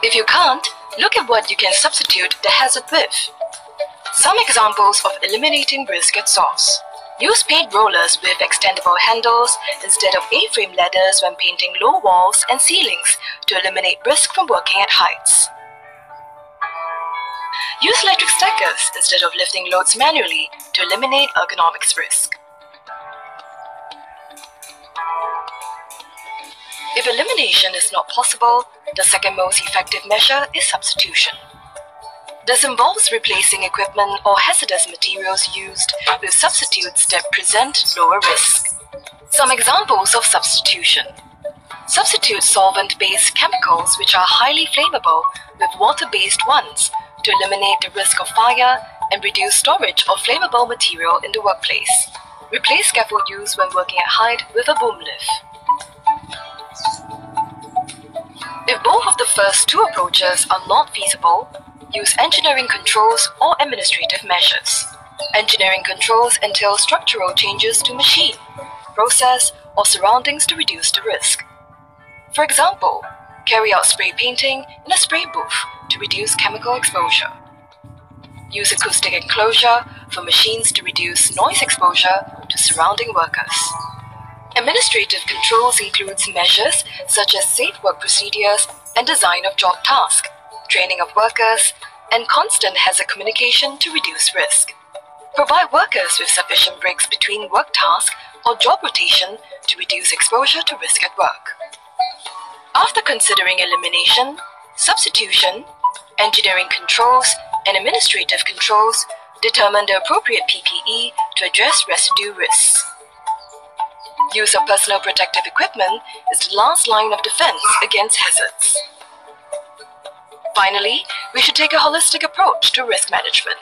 Speaker 11: If you can't, look at what you can substitute the hazard with. Some examples of eliminating risk at source. Use paint rollers with extendable handles instead of A-frame ladders when painting low walls and ceilings to eliminate risk from working at heights. Use electric stackers instead of lifting loads manually to eliminate ergonomics risk. If elimination is not possible, the second most effective measure is substitution. This involves replacing equipment or hazardous materials used with substitutes that present lower risk. Some examples of substitution. Substitute solvent-based chemicals which are highly flammable with water-based ones to eliminate the risk of fire and reduce storage of flammable material in the workplace. Replace scaffold use when working at height with a boom lift. If both of the first two approaches are not feasible, use engineering controls or administrative measures. Engineering controls entail structural changes to machine, process, or surroundings to reduce the risk. For example, carry out spray painting in a spray booth to reduce chemical exposure. Use acoustic enclosure for machines to reduce noise exposure to surrounding workers. Administrative controls includes measures such as safe work procedures and design of job tasks, training of workers, and constant hazard communication to reduce risk. Provide workers with sufficient breaks between work tasks or job rotation to reduce exposure to risk at work. After considering elimination, substitution, engineering controls, and administrative controls, determine the appropriate PPE to address residue risks. Use of personal protective equipment is the last line of defense against hazards. Finally, we should take a holistic approach to risk management.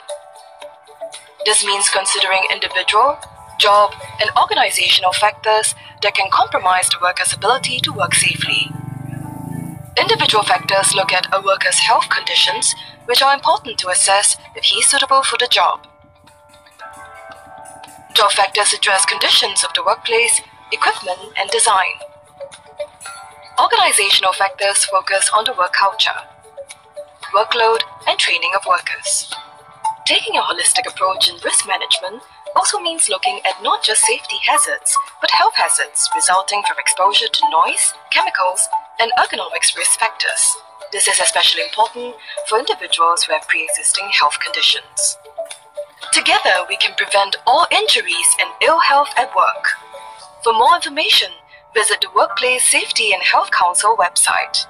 Speaker 11: This means considering individual, job, and organizational factors that can compromise the worker's ability to work safely. Individual factors look at a worker's health conditions, which are important to assess if he is suitable for the job. Job factors address conditions of the workplace, equipment, and design. Organizational factors focus on the work culture, workload, and training of workers. Taking a holistic approach in risk management also means looking at not just safety hazards, but health hazards resulting from exposure to noise, chemicals, and ergonomics risk factors. This is especially important for individuals who have pre-existing health conditions. Together, we can prevent all injuries and ill health at work. For more information, visit the Workplace Safety and Health Council website.